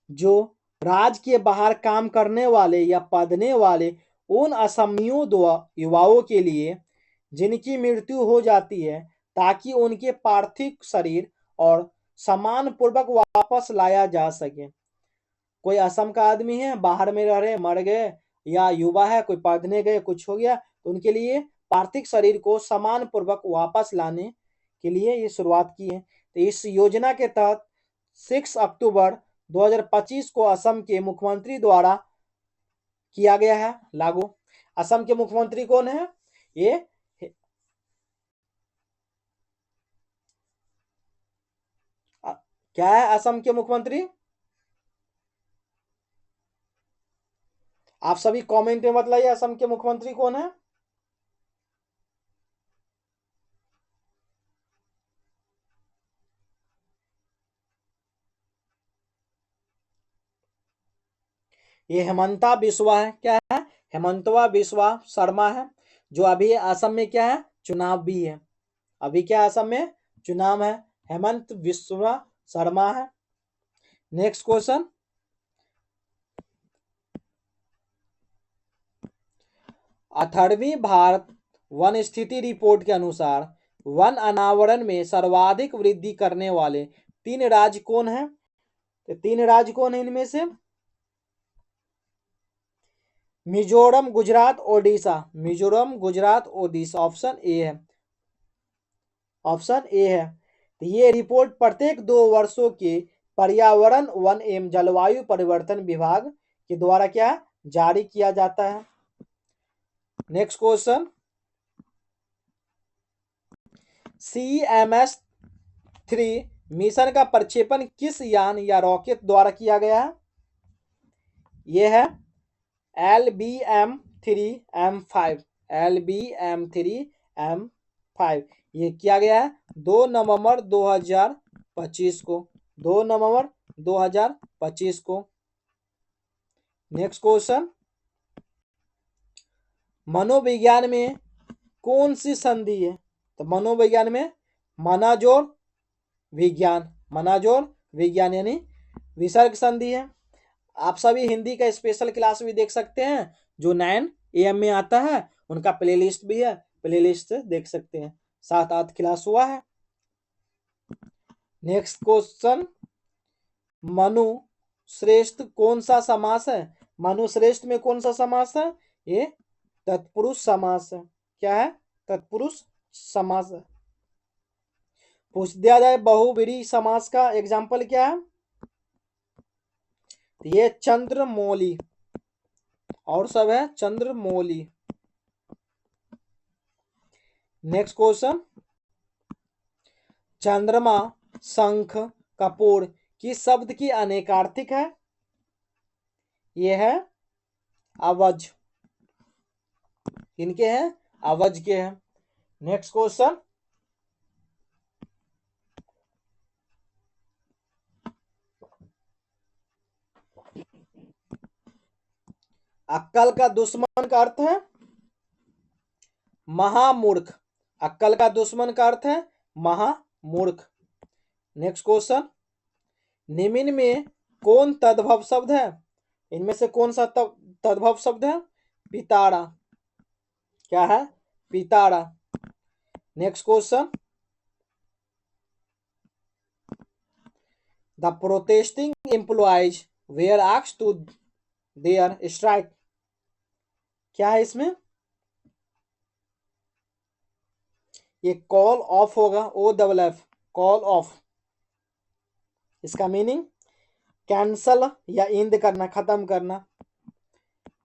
जो राज्य के बाहर काम करने वाले या पढ़ने वाले उन असमियों युवाओं के लिए जिनकी मृत्यु हो जाती है, ताकि उनके पार्थिव शरीर और सम्मान पूर्वक वापस लाया जा सके। कोई असम का आदमी है, बाहर में रह रहे, मर गए, या युवा है, कोई पढ़ने गए, कुछ हो गया, तो उनके लिए पार्थिव शरीर को सम्मान पूर्वक वापस लाने के लिए ये शुरुआत की है। तो इस योजना के तहत 6 अक्टूबर 2025 को असम के मुख्यमंत्री द्वारा किया गया है लागू। असम के मुख्यमंत्री कौन है? ये क्या है असम के मुख्यमंत्री? आप सभी कमेंट में बताइए असम के मुख्यमंत्री कौन है? ये हेमंता बिस्वा है। क्या है? हेमंतवा बिस्वा शर्मा है। जो अभी असम में क्या है? चुनाव भी है। अभी क्या असम में चुनाव है। हेमंत बिस्वा शर्मा है। नेक्स्ट क्वेश्चन, 18वीं भारत वन स्थिति रिपोर्ट के अनुसार वन अनावरण में सर्वाधिक वृद्धि करने वाले 3 राज्य कौन है? तो 3 राज्य कौन है इनमें से? मिजोरम, गुजरात, ओडिशा। मिजोरम, गुजरात, ओडिशा। ऑप्शन ए है। ऑप्शन ए है। तो ये रिपोर्ट प्रत्येक 2 वर्षों के पर्यावरण वन एवं जलवायु परिवर्तन विभाग के द्वारा क्या जारी किया जाता है। नेक्स्ट क्वेश्चन, CMS-3 मिशन का प्रक्षेपण किस यान या रॉकेट द्वारा किया गया है? यह है LBM-3M5। LBM-3M5 ये किया गया है 2 नवंबर 2025 को। 2 नवंबर 2025 को। नेक्स्ट क्वेश्चन, मनोविज्ञान में कौन सी संधि है? तो मनोविज्ञान में मनाजोर विज्ञान। मनाजोर विज्ञान यानी विसर्ग संधि है। आप सभी हिंदी का स्पेशल क्लास भी देख सकते हैं, जो 9 AM में आता है। उनका प्लेलिस्ट भी है, प्लेलिस्ट से देख सकते हैं। 7-8 क्लास हुआ है। नेक्स्ट क्वेश्चन, मनु श्रेष्ठ कौन सा समास है? मनु श्रेष्ठ में कौन सा समास है? ये तत्पुरुष समास है। क्या है? तत्पुरुष समास है। पूछ दिया जाए बहुव्रीहि समास का एग्जाम्पल क्या है? ये चंद्रमौली। और सब है चंद्रमौली। नेक्स्ट क्वेश्चन, चंद्रमा, शंख, कपूर किस शब्द की अनेकार्थिक है? ये है अवज। इनके हैं अवज के हैं। नेक्स्ट क्वेश्चन, अक्कल का दुश्मन का अर्थ है महामूर्ख। अक्कल का दुश्मन का अर्थ है महामूर्ख। नेक्स्ट क्वेश्चन, निम्न में कौन तद्भव शब्द है? इनमें से कौन सा तद्भव शब्द है? पिताड़ा। क्या है? पिताड़ा। Next question, the protesting employees were asked to their strike. क्या है इसमें? ये कॉल ऑफ होगा, O double F, call off. इसका मीनिंग कैंसल या इंद करना, खत्म करना।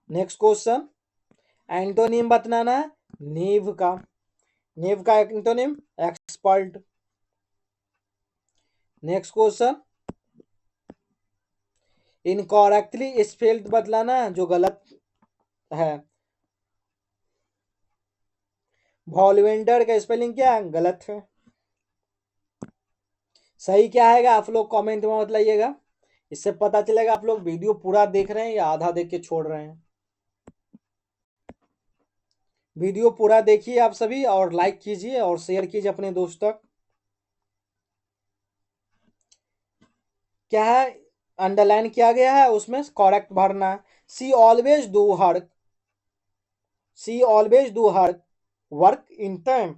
नेक्स्ट क्वेश्चन, एंटोनिम बताना है नीव का। नीव का antonym expert. Next question, incorrectly spelled बतलाना है जो गलत है। वॉल्वेंडर का स्पेलिंग क्या है? गलत है। सही क्या है आप लोग कमेंट में बतलाइएगा, इससे पता चलेगा आप लोग वीडियो पूरा देख रहे हैं या आधा देख के छोड़ रहे हैं। वीडियो पूरा देखिए आप सभी, और लाइक कीजिए और शेयर कीजिए अपने दोस्तों तक। क्या है अंडरलाइन किया गया है उसमें करेक्ट भरना है। She always do her, she always do her work in time.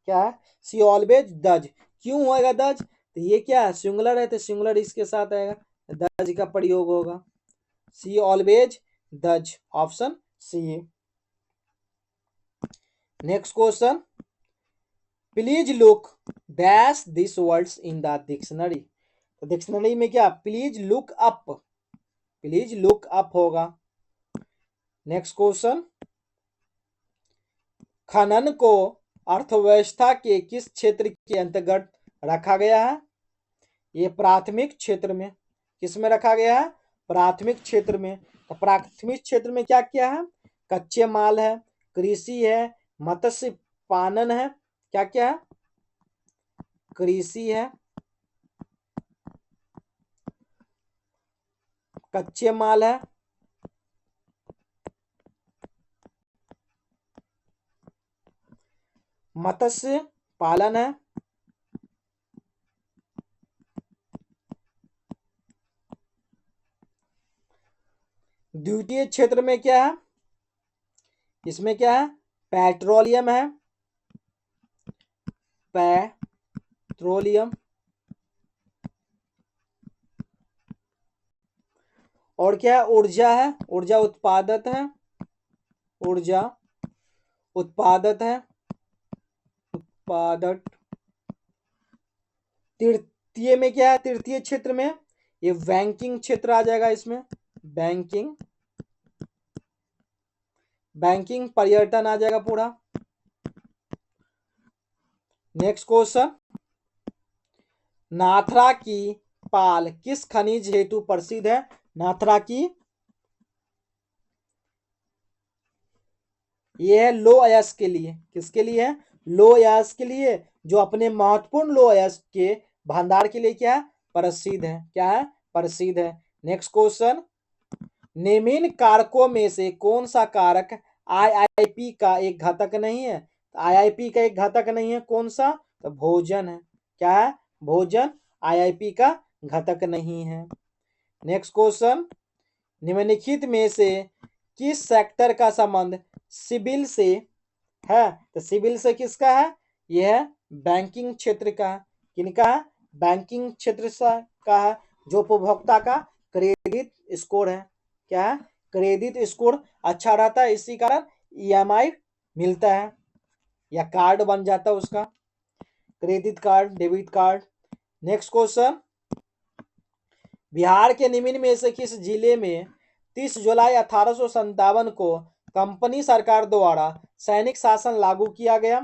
क्या है? She always does. क्यों होएगा डज? तो ये क्या है? सिंगुलर है तो सिंगुलर इसके साथ आएगा, डज का प्रयोग होगा। She always does, option C. Next question, please look dash this words in the dictionary. तो डिक्शनरी में क्या? Please look up, please look up होगा। नेक्स्ट क्वेश्चन, खनन को अर्थव्यवस्था के किस क्षेत्र के अंतर्गत रखा गया है? ये प्राथमिक क्षेत्र में। किस में रखा गया है? प्राथमिक क्षेत्र में। तो प्राथमिक क्षेत्र में क्या क्या है? कच्चे माल है, कृषि है, मत्स्य पालन है। क्या क्या है? कृषि है, कच्चे माल है, मत्स्य पालन है, द्वितीय क्षेत्र में क्या है? इसमें क्या है? पेट्रोलियम है, पेट्रोलियम। और क्या है? ऊर्जा है, ऊर्जा उत्पादक है, ऊर्जा उत्पादक है, उत्पादक। तृतीय में क्या है? तृतीय क्षेत्र में ये बैंकिंग क्षेत्र आ जाएगा इसमें, बैंकिंग, बैंकिंग पर्यटन आ जाएगा पूरा। नेक्स्ट क्वेश्चन, नाथरा की पाल किस खनिज हेतु प्रसिद्ध है? नाथरा की, ये है लो अयस्क के लिए। किसके लिए है? लो अयस्क के लिए, जो अपने महत्वपूर्ण लो अयस्क के भंडार के लिए क्या है? प्रसिद्ध है। क्या है? प्रसिद्ध है। नेक्स्ट क्वेश्चन, निम्न कारकों में से कौन सा कारक आईआईपी का एक घटक नहीं है? आईआईपी का एक घटक नहीं है, कौन सा? तो भोजन है। क्या है? भोजन आईआईपी का घटक नहीं है। नेक्स्ट क्वेश्चन, निम्नलिखित में से किस सेक्टर का संबंध सिविल से है? तो सिविल से किसका है? यह है बैंकिंग क्षेत्र का। किनका है? बैंकिंग क्षेत्र का है, जो उपभोक्ता का क्रेडिट स्कोर है। क्या है? क्रेडिट स्कोर अच्छा रहता है, इसी कारण ईएमआई मिलता है या कार्ड बन जाता है उसका, credit card, debit card. Next question, Bihar के निम्न में से किस जिले में 30 जुलाई 1857 को कंपनी सरकार द्वारा सैनिक शासन लागू किया गया।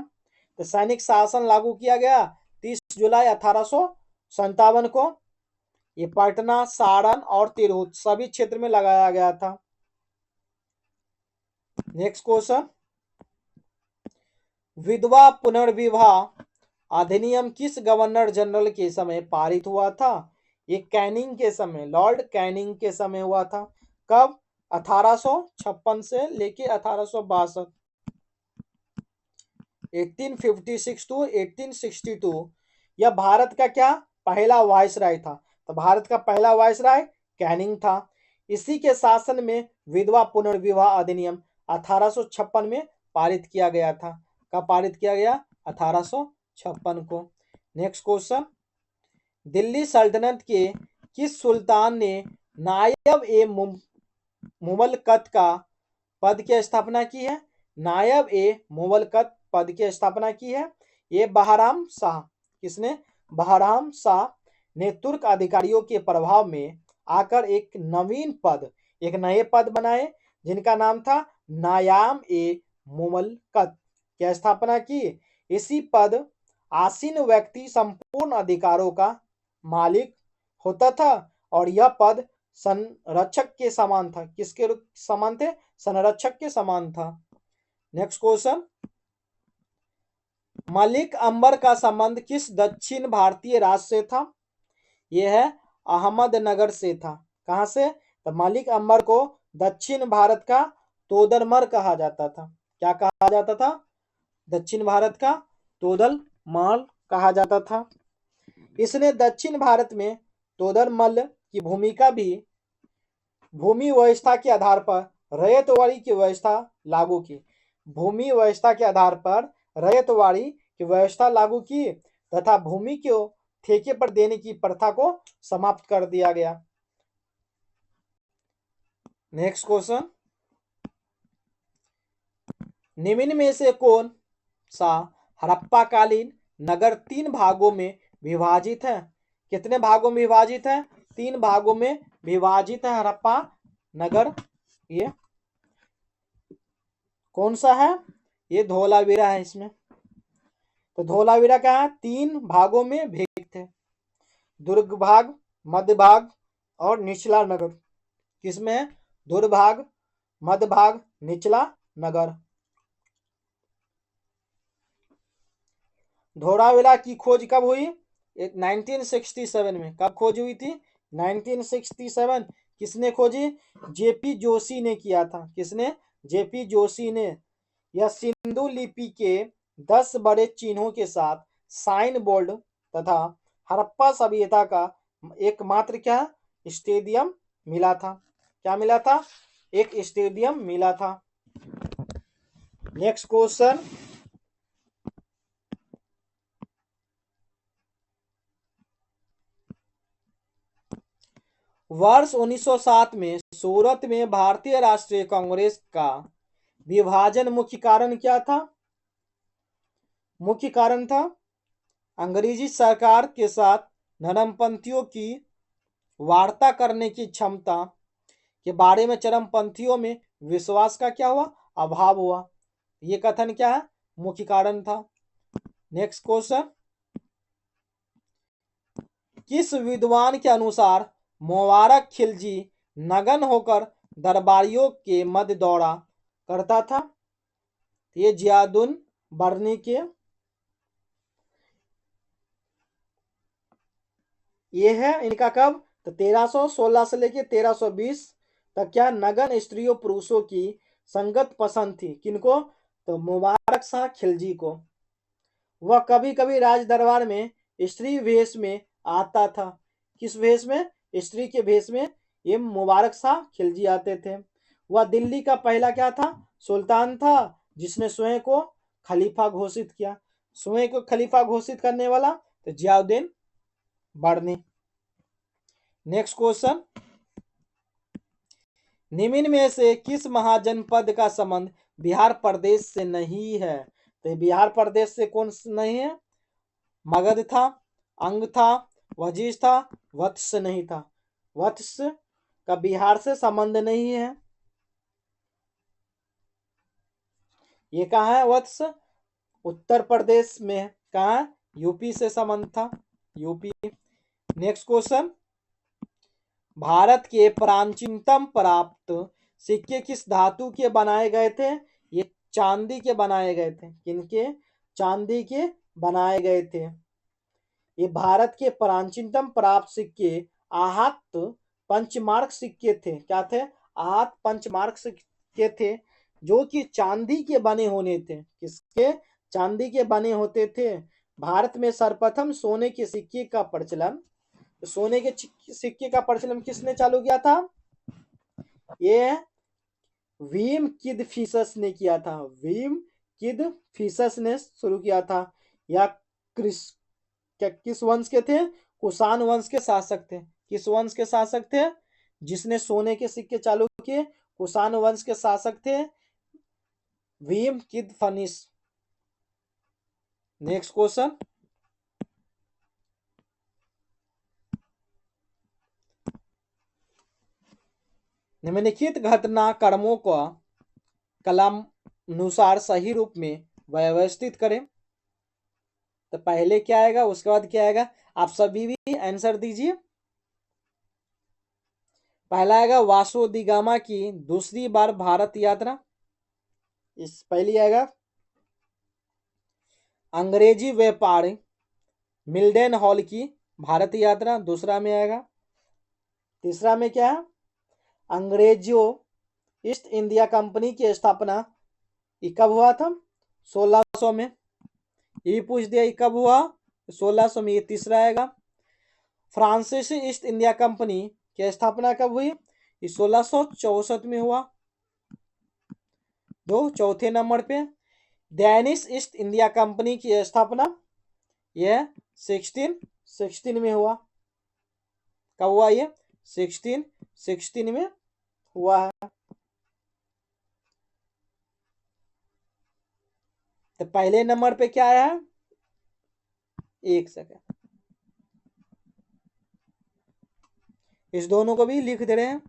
तो सैनिक शासन लागू किया गया 30 जुलाई 1857 को। ये पटना, सारण और तिरहुत सभी क्षेत्र में लगाया गया था। नेक्स्ट क्वेश्चन, विधवा पुनर्विवाह अधिनियम किस गवर्नर जनरल के समय पारित हुआ था? ये कैनिंग के समय, लॉर्ड कैनिंग के समय हुआ था। कब? 1856 से लेके 1862, 1856 टू 1862। यह भारत का क्या पहला वायसराय था। तो भारत का पहला वायसराय कैनिंग था। इसी के शासन में विधवा पुनर्विवाह अधिनियम 1856 में पारित किया गया था। कब पारित किया गया? 1856 को। नेक्स्ट क्वेश्चन, दिल्ली सल्तनत के किस सुल्तान ने नायब ए मुमलकत का पद की स्थापना की है? नायब ए मुमलकत पद की स्थापना की है। ये बहराम शाह। किसने? बहराम शाह ने तुर्क अधिकारियों के प्रभाव में आकर एक नए पद बनाए जिनका नाम था नायाम ए मुमलकत की स्थापना की। इसी पद आसीन व्यक्ति संपूर्ण अधिकारों का मालिक होता था और यह पद संरक्षक के समान था। किसके समान थे? संरक्षक के समान था। नेक्स्ट क्वेश्चन, मलिक अंबर का संबंध किस दक्षिण भारतीय राज्य से था? यह है अहमदनगर से था। कहां से? तो मलिक अंबर को दक्षिण भारत का तोदरमल कहा जाता था। क्या कहा जाता था? दक्षिण भारत का तोदरमल कहा जाता था। इसने दक्षिण भारत में तोदरमल की भूमिका भी भूमि व्यवस्था के आधार पर रैयतवाड़ी की व्यवस्था लागू की। भूमि व्यवस्था के आधार पर रैयतवाड़ी की व्यवस्था लागू की तथा भूमि को ठेके पर देने की प्रथा को समाप्त कर दिया गया। नेक्स्ट क्वेश्चन, निम्न में से कौन सा हड़प्पा कालीन नगर 3 भागों में विभाजित है? कितने भागों में विभाजित है? 3 भागों में विभाजित है हड़प्पा नगर। ये कौन सा है? ये धोलावीरा है। इसमें तो धोलावीरा क्या है? 3 भागों में विभक्त है। दुर्ग भाग, मध्य भाग और निचला नगर। किसमें है? दुर्ग भाग, मध्य भाग, निचला नगर। धोलावीरा की खोज कब हुई? 1967 में। कब खोज हुई थी? 1967। किसने खोजी? जेपी जोशी ने किया था। किसने? जेपी जोशी ने। यह सिंधु लिपि के 10 बड़े चिन्हों के साथ साइन बोर्ड तथा हड़प्पा सभ्यता का एकमात्र क्या स्टेडियम मिला था। क्या मिला था? एक स्टेडियम मिला था। नेक्स्ट क्वेश्चन, वर्ष 1907 में सूरत में भारतीय राष्ट्रीय कांग्रेस का विभाजन मुख्य कारण क्या था? मुख्य कारण था अंग्रेजी सरकार के साथ नरमपंथियों की वार्ता करने की क्षमता के बारे में चरमपंथियों में विश्वास का क्या हुआ? अभाव हुआ। ये कथन क्या है? मुख्य कारण था। नेक्स्ट क्वेश्चन, किस विद्वान के अनुसार मुबारक खिलजी नगन होकर दरबारियों के मध्य दौरा करता था? ये जियाउद्दीन बरनी के। ये है इनका कब? तो 1316 से लेके 1320 तक क्या नगन स्त्रियों पुरुषों की संगत पसंद थी। किनको? तो मुबारक शाह खिलजी को। वह कभी कभी राज दरबार में स्त्री वेश में आता था। किस वेश में? स्त्री के वेश में ये मुबारक शाह खिलजी आते थे। वह दिल्ली का पहला क्या था? सुल्तान था जिसने स्वयं को खलीफा घोषित किया। स्वयं को खलीफा घोषित करने वाला तो जियाउद्दीन बरनी। नेक्स्ट क्वेश्चन, निम्न में से किस महाजनपद का संबंध बिहार प्रदेश से नहीं है? तो बिहार प्रदेश से कौन नहीं है? मगध था, अंग था, वजीज था, वत्स नहीं था। वत्स का बिहार से संबंध नहीं है। ये कहाँ है वत्स? उत्तर प्रदेश में है। कहाँ? यूपी से संबंध था, यूपी। नेक्स्ट क्वेश्चन, भारत के प्राचीनतम प्राप्त सिक्के किस धातु के बनाए गए थे? ये चांदी के बनाए गए थे। किनके? चांदी के बनाए गए थे। ये भारत के प्राचीनतम प्राप्त सिक्के आहत पंचमार्क सिक्के थे। क्या थे? आहत पंचमार्क सिक्के थे, जो कि चांदी के बने होने थे। किसके? चांदी के बने होते थे। भारत में सर्वप्रथम सोने के सिक्के का प्रचलन, सोने के सिक्के का प्रचलन किसने चालू किया था? ये वीम किदफिशस ने किया था। वीम किदफिशस ने शुरू किया था। या किस वंश के थे? कुषाण वंश के शासक थे। किस वंश के शासक थे जिसने सोने के सिक्के चालू किए? कुषाण वंश के शासक थे वीम किदफनिस। नेक्स्ट क्वेश्चन, निम्नलिखित घटना क्रमों को कलानुसार सही रूप में व्यवस्थित करें। तो पहले क्या आएगा, उसके बाद क्या आएगा? आप सभी भी आंसर दीजिए। पहला आएगा वास्को दी गामा की दूसरी बार भारत यात्रा। इस पहली आएगा अंग्रेजी व्यापारी मिल्डन हॉल की भारत यात्रा, दूसरा में आएगा। तीसरा में क्या है? अंग्रेजों ईस्ट इंडिया कंपनी की स्थापना कब हुआ था? 1600 में। ये पूछ दिया कब हुआ? 1600 में। ये तीसरा आएगा। फ्रांसीसी ईस्ट इंडिया कंपनी की स्थापना कब हुई? 1664 में हुआ। दो चौथे नंबर पे डेनिश ईस्ट इंडिया कंपनी की स्थापना यह 1616 में हुआ। कब हुआ? ये 1616 में हुआ है। तो पहले नंबर पे क्या आया है? एक सेकंड, इस दोनों को भी लिख दे रहे हैं।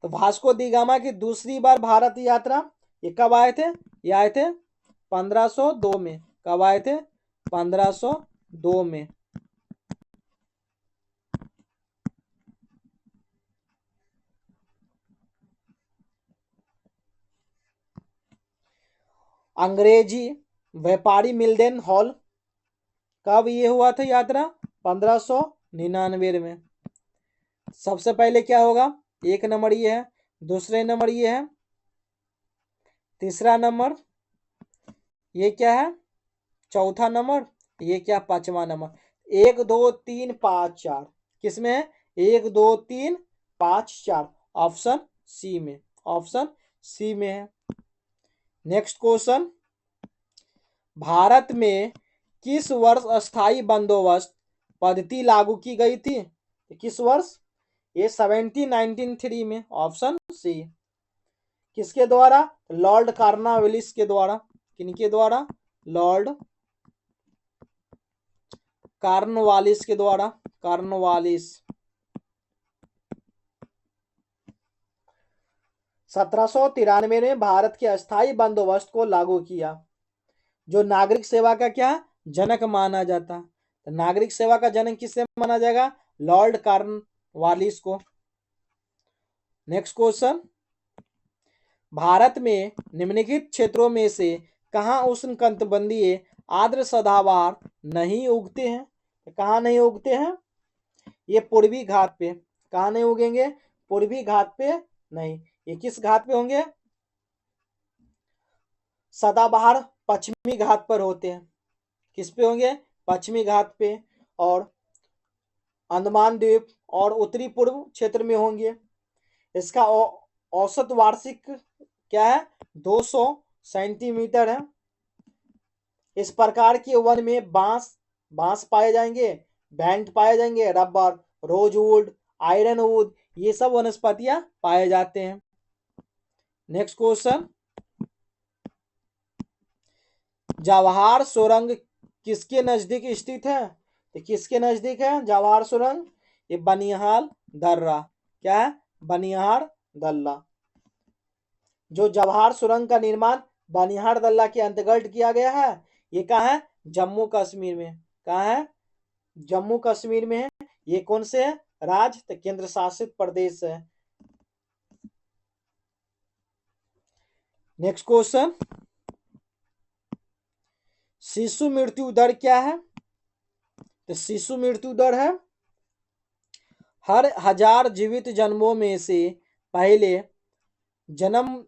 तो वास्को दी गामा की दूसरी बार भारत यात्रा ये कब आए थे? ये आए थे 1502 में। कब आए थे? 1502 में। अंग्रेजी व्यापारी मिल्डन हॉल कब ये हुआ था यात्रा? 1599 में। सबसे पहले क्या होगा? एक नंबर ये है, दूसरे नंबर ये है, तीसरा नंबर ये क्या है, चौथा नंबर ये क्या, पांचवा नंबर। 1 2 3 5 4 किसमें है? 1 2 3 5 4 ऑप्शन सी में, ऑप्शन सी में है। नेक्स्ट क्वेश्चन, भारत में किस वर्ष अस्थाई बंदोबस्त पद्धति लागू की गई थी? किस वर्ष? ये 1793 में, ऑप्शन सी। किसके द्वारा? लॉर्ड कॉर्नवालिस के द्वारा। किनके द्वारा? लॉर्ड कॉर्नवालिस के द्वारा। कॉर्नवालिस 1793 में भारत के अस्थाई बंदोबस्त को लागू किया, जो नागरिक सेवा का क्या जनक माना जाता। तो नागरिक सेवा का जनक किससे माना जाएगा? लॉर्ड कॉर्नवालिस को। नेक्स्ट क्वेश्चन, भारत में निम्नलिखित क्षेत्रों में से कहाँ उष्णकटिबंधीय आर्द्र सदाबहार नहीं उगते हैं? कहाँ नहीं उगते हैं? ये पूर्वी घाट पे। कहाँ नहीं उगेंगे? पूर्वी घाट पे नहीं। ये किस घाट पे होंगे? सदाबहार पश्चिमी घाट पर होते हैं। किस पे होंगे? पश्चिमी घाट पे, और अंडमान द्वीप और उत्तरी पूर्व क्षेत्र में होंगे। इसका औसत वार्षिक क्या है? 200 सेंटीमीटर है। इस प्रकार के वन में बांस बांस पाए जाएंगे, बैंड पाए जाएंगे, रबर, रोजवुड, आयरन वुड, ये सब वनस्पतियां पाए जाते हैं। नेक्स्ट क्वेश्चन, जवाहर सुरंग किसके नजदीक स्थित है? तो किसके नजदीक है जवाहर सुरंग? ये बनिहाल दर्रा। क्या है? बनिहार दल्ला। जो जवाहर सुरंग का निर्माण बनिहार दल्ला के अंतर्गत किया गया है, ये कहाँ है? जम्मू कश्मीर में। कहाँ है? जम्मू कश्मीर में है। ये कौन से है? राज्य, तो केंद्र शासित प्रदेश है। नेक्स्ट क्वेश्चन, शिशु मृत्यु दर क्या है? तो शिशु मृत्यु दर है हर 1000 जीवित जन्मों में से पहले जन्म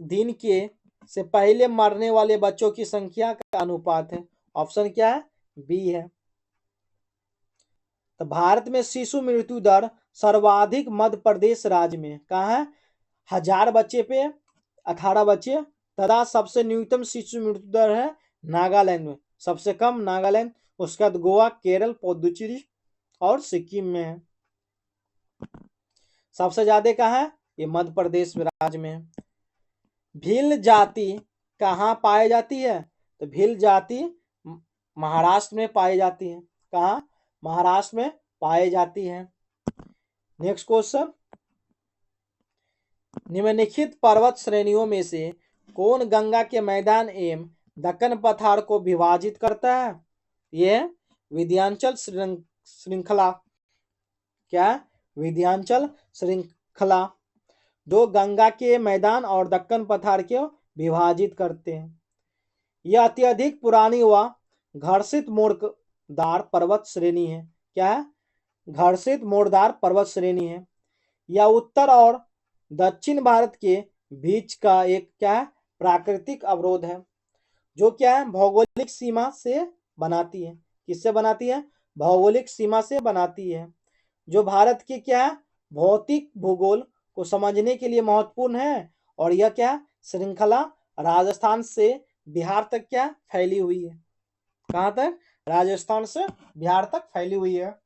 दिन के से पहले मरने वाले बच्चों की संख्या का अनुपात है। ऑप्शन क्या है? बी है। तो भारत में शिशु मृत्यु दर सर्वाधिक मध्य प्रदेश राज्य में। कहाँ है? 1000 बच्चे पे 18 बच्चे। तथा सबसे न्यूनतम शिशु मृत्यु दर है नागालैंड में। सबसे कम नागालैंड, उसके बाद गोवा, केरल, पुडुचेरी और सिक्किम में है। सबसे ज्यादा कहाँ है? ये मध्य प्रदेश राज्य में है। भील जाति कहाँ पाई जाती है? तो भील जाति महाराष्ट्र में पाई जाती है। कहाँ? महाराष्ट्र में पाई जाती है। नेक्स्ट क्वेश्चन, निम्नलिखित पर्वत श्रेणियों में से कौन गंगा के मैदान एवं दक्कन पठार को विभाजित करता है? यह विंध्याचल श्रृंखला। क्या? विंध्याचल श्रृंखला, जो गंगा के मैदान और दक्कन पठार को विभाजित करते हैं। यह अत्यधिक पुरानी व घर्षित मोड़दार पर्वत श्रेणी है। क्या है? घर्षित मोड़दार पर्वत श्रेणी है। यह उत्तर और दक्षिण भारत के बीच का एक क्या है? प्राकृतिक अवरोध है, जो क्या है? भौगोलिक सीमा से बनाती है। किससे बनाती है? भौगोलिक सीमा से बनाती है, जो भारत के क्या है? भौतिक भूगोल को समझने के लिए महत्वपूर्ण है। और यह क्या? श्रृंखला राजस्थान से बिहार तक क्या फैली हुई है? कहां तक? राजस्थान से बिहार तक फैली हुई है।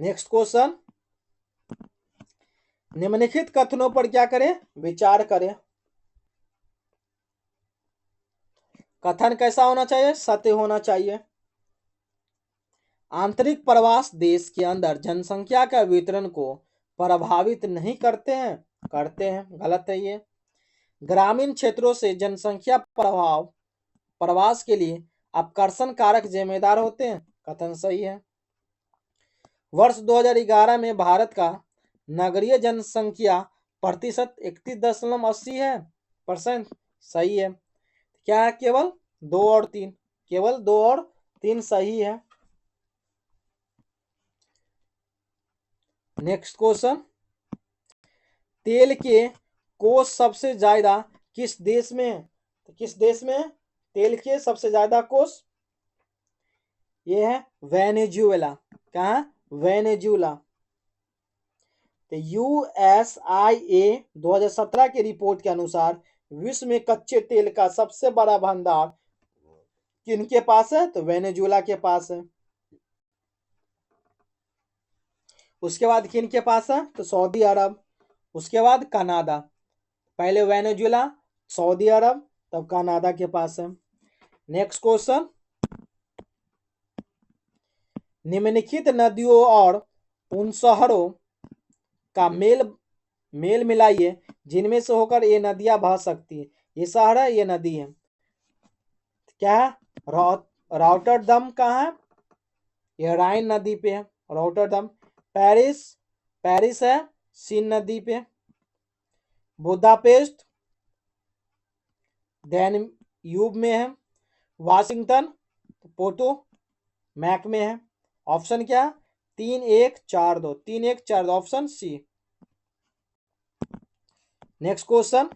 नेक्स्ट क्वेश्चन, निम्नलिखित कथनों पर क्या करें? विचार करें। कथन कैसा होना चाहिए? सत्य होना चाहिए। आंतरिक प्रवास देश के अंदर जनसंख्या का वितरण को प्रभावित नहीं करते हैं। करते हैं, गलत है ये। ग्रामीण क्षेत्रों से जनसंख्या प्रवास के लिए आकर्षण कारक जिम्मेदार होते हैं। कथन सही है। वर्ष 2011 में भारत का नगरीय जनसंख्या प्रतिशत 31.80 है परसेंट। सही है। क्या है? केवल 2 और 3, केवल 2 और 3 सही है। नेक्स्ट क्वेश्चन, तेल के कोष सबसे ज्यादा किस देश में है? तो किस देश में है तेल के सबसे ज्यादा कोष? ये है वेनेजुएला। कहाँ? वेनेजुएला। तो USIA 2017 की रिपोर्ट के अनुसार विश्व में कच्चे तेल का सबसे बड़ा भंडार किनके पास है? तो वेनेजुएला के पास है। उसके बाद किनके पास है? तो सऊदी अरब, उसके बाद कनाडा। पहले वेनेजुएला, सऊदी अरब, तब कनाडा के पास है। नेक्स्ट क्वेश्चन, निम्नलिखित नदियों और उन शहरों का मेल मिलाइए जिनमें से होकर ये नदियां बह सकती है। ये शहर है, ये नदी है। क्या है? रॉटरडम कहाँ है? ये राइन नदी पे है, रॉटरडम। पेरिस, पेरिस है सीन नदी पे। बुदापेस्ट यूब में है। वाशिंगटन पोटो मैक में है। ऑप्शन क्या? 3-1-4-2, 3-1-4-2, option C. Next question,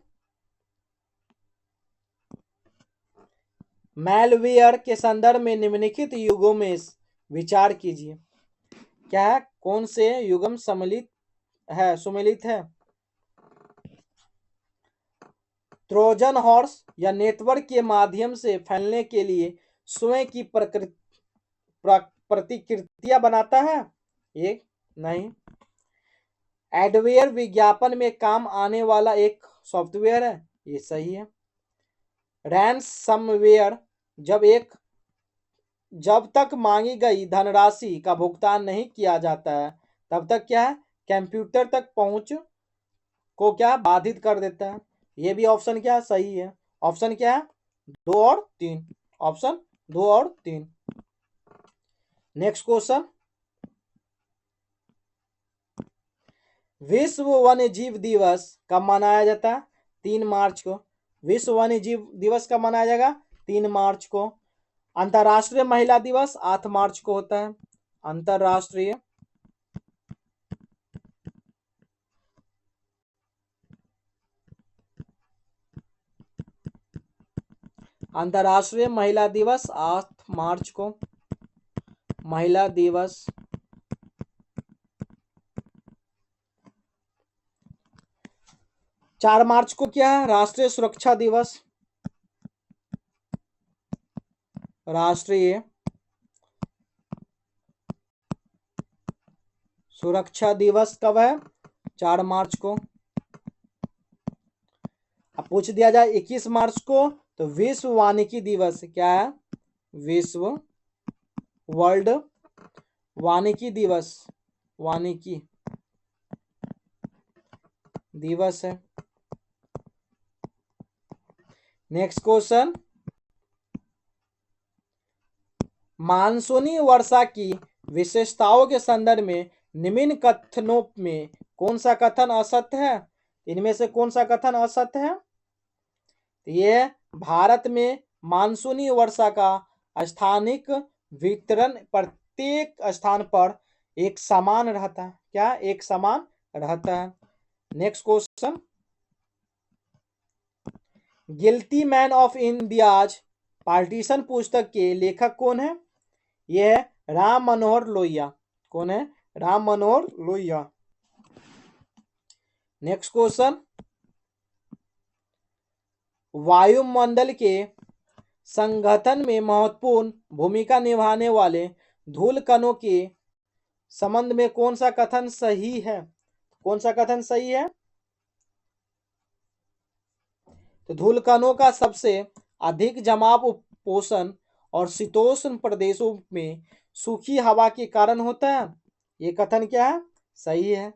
malware के संदर्भ में निम्नलिखित युगों में विचार कीजिए। क्या है? कौन से युगम सुमेलित है? ट्रोजन हॉर्स या नेटवर्क के माध्यम से फैलने के लिए स्वयं की प्रतिकृतियां बनाता है? एक नहीं। एडवेयर विज्ञापन में काम आने वाला एक सॉफ्टवेयर है। ये सही है। रैंसमवेयर जब एक जब तक मांगी गई धनराशि का भुगतान नहीं किया जाता है तब तक क्या है, कंप्यूटर तक पहुंच को क्या बाधित कर देता है। ये भी ऑप्शन क्या सही है। ऑप्शन क्या है, 2 और 3। ऑप्शन 2 और 3। नेक्स्ट क्वेश्चन, विश्व वन्य जीव दिवस कब मनाया जाता है? 3 मार्च को। विश्व वन्य जीव दिवस कब मनाया जाएगा? 3 मार्च को। अंतर्राष्ट्रीय महिला दिवस 8 मार्च को होता है। अंतर्राष्ट्रीय अंतर्राष्ट्रीय महिला दिवस 8 मार्च को। महिला दिवस 4 मार्च को क्या है, राष्ट्रीय सुरक्षा दिवस। राष्ट्रीय सुरक्षा दिवस कब है? 4 मार्च को। अब पूछ दिया जाए 21 मार्च को तो विश्व वानिकी दिवस क्या है? विश्व वर्ल्ड वानिकी दिवस, वानिकी दिवस है। नेक्स्ट क्वेश्चन, मानसूनी वर्षा की विशेषताओं के संदर्भ में निम्न कथनों में कौन सा कथन असत्य है? इनमें से कौन सा कथन असत्य है? यह भारत में मानसूनी वर्षा का स्थानिक वितरण प्रत्येक स्थान पर एक समान रहता है। क्या? एक समान रहता है। Next question, guilty man of India's partition पुस्तक के लेखक कौन है? यह है राम मनोहर लोहिया। कौन है? राम मनोहर लोहिया। नेक्स्ट क्वेश्चन, वायुमंडल के संगठन में महत्वपूर्ण भूमिका निभाने वाले धूल कणों के संबंध में कौन सा कथन सही है? कौन सा कथन सही है? तो धूल कणों का सबसे अधिक जमाव उपोष्ण और शीतोष्ण प्रदेशों में सूखी हवा के कारण होता है। ये कथन क्या है? सही है।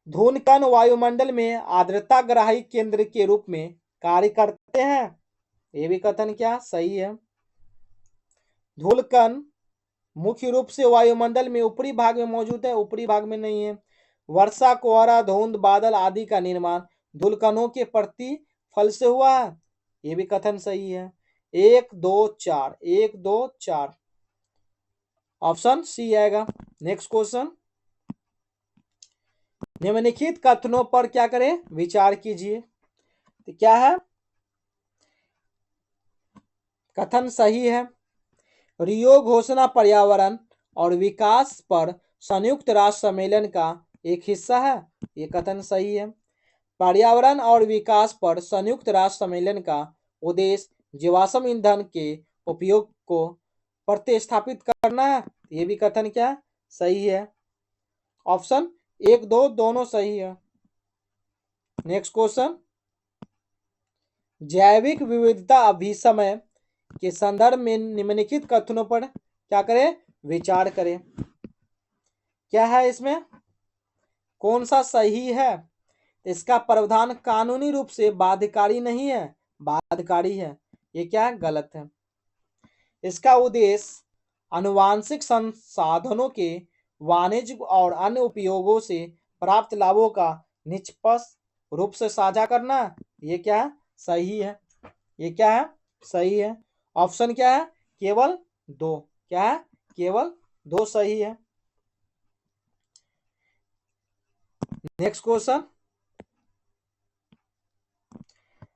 धूल कण वायुमंडल में आर्द्रता ग्राही केंद्र के रूप में कार्य करते हैं। ये भी कथन क्या? सही है। धूल कण मुख्य रूप से वायुमंडल में ऊपरी भाग में मौजूद है, ऊपरी भाग में नहीं है। वर्षा, कोहरा, धुंध, बादल आदि का निर्माण धूल कणों के प्रतिफल से हुआ है। ये भी कथन सही है। 1 2 4, 1 2 4, ऑप्शन सी आएगा। नेक्स्ट क्वेश्चन, निम्नलिखित कथनों पर क्या करें? विचार कीजिए। तो क्या है? कथन सही है। रियो घोषणा पर्यावरण और विकास पर संयुक्त राष्ट्र सम्मेलन का एक हिस्सा है। ये कथन सही है। पर्यावरण और विकास पर संयुक्त राष्ट्र सम्मेलन का उद्देश्य जीवाश्म ईंधन के उपयोग को प्रतिस्थापित करना है। ये भी कथन क्या? सही है। ऑप्शन 1 2 दोनों सही है। नेक्स्ट क्वेश्चन, जैविक विविधता अभिसमय के संदर्भ में निम्नलिखित कथनों पर क्या करें? विचार करें। क्या है इसमें? कौन सा सही है? इसका प्रावधान कानूनी रूप से बाध्यकारी नहीं है, बाध्यकारी है। ये क्या है? गलत है। इसका उद्देश्य आनुवांशिक संसाधनों के वाणिज्य और अन्य उपयोगों से प्राप्त लाभों का निष्पक्ष रूप से साझा करना। ये क्या है? सही है। ये क्या है? सही है। ऑप्शन क्या है? केवल 2। क्या है? केवल 2 सही है। नेक्स्ट क्वेश्चन,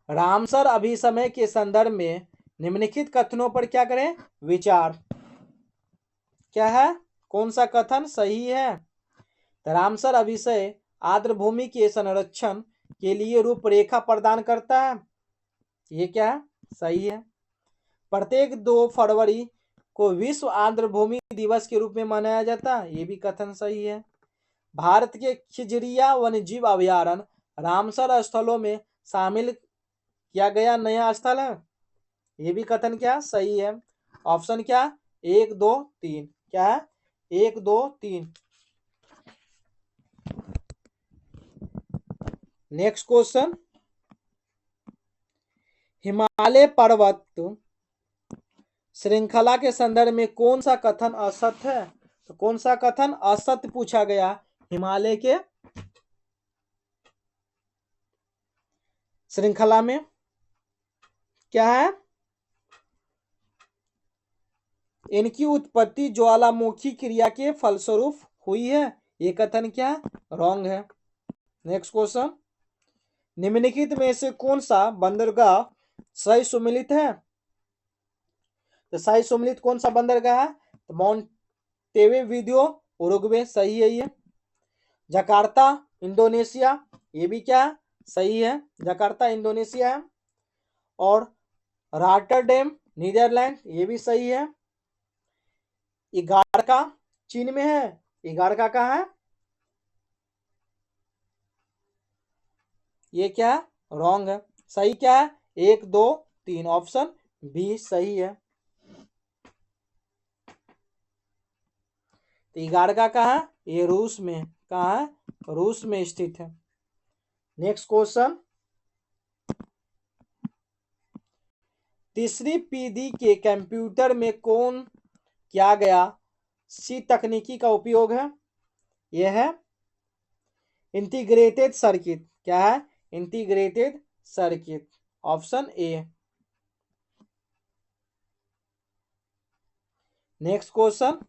रामसर अभिसमय के संदर्भ में निम्नलिखित कथनों पर क्या करें? विचार। क्या है? कौन सा कथन सही है? रामसर अभिसमय आर्द्र भूमि के संरक्षण के लिए रूपरेखा प्रदान करता है। ये क्या है? सही है। प्रत्येक 2 फरवरी को विश्व आर्द्र भूमि दिवस के रूप में मनाया जाता है। ये भी कथन सही है। भारत के खिजरिया वन्यजीव अभयारण्य रामसर स्थलों में शामिल किया गया नया स्थल है। ये भी कथन क्या सही है। ऑप्शन क्या, 1 2 3, क्या है 1 2 3। नेक्स्ट क्वेश्चन, हिमालय पर्वत श्रृंखला के संदर्भ में कौन सा कथन असत्य है? तो कौन सा कथन असत्य पूछा गया? हिमालय के श्रृंखला में क्या है, इनकी उत्पत्ति ज्वालामुखी क्रिया के फलस्वरूप हुई है। ये कथन क्या रॉन्ग है। नेक्स्ट क्वेश्चन, निम्नलिखित में से कौन सा बंदरगाह सही सुमेलित है? तो सही सुमेलित कौन सा बंदरगाह है? तो मोंटेविडियो उरुग्वे सही है ये। जकार्ता इंडोनेशिया, ये भी क्या सही है, जकार्ता इंडोनेशिया है। और रॉटरडैम नीदरलैंड, ये भी सही है। इगारका चीन में है, इगारका कहाँ है? ये क्या रॉन्ग है। सही क्या है, 1 2 3, ऑप्शन बी सही है। तो इगारका कहाँ है? ये रूस में, कहाँ है? रूस में स्थित है। नेक्स्ट क्वेश्चन, तीसरी पीढ़ी के कंप्यूटर में कौन किया गया सी तकनीकी का उपयोग है? यह है इंटीग्रेटेड सर्किट। क्या है? Integrated circuit, option A. Next question,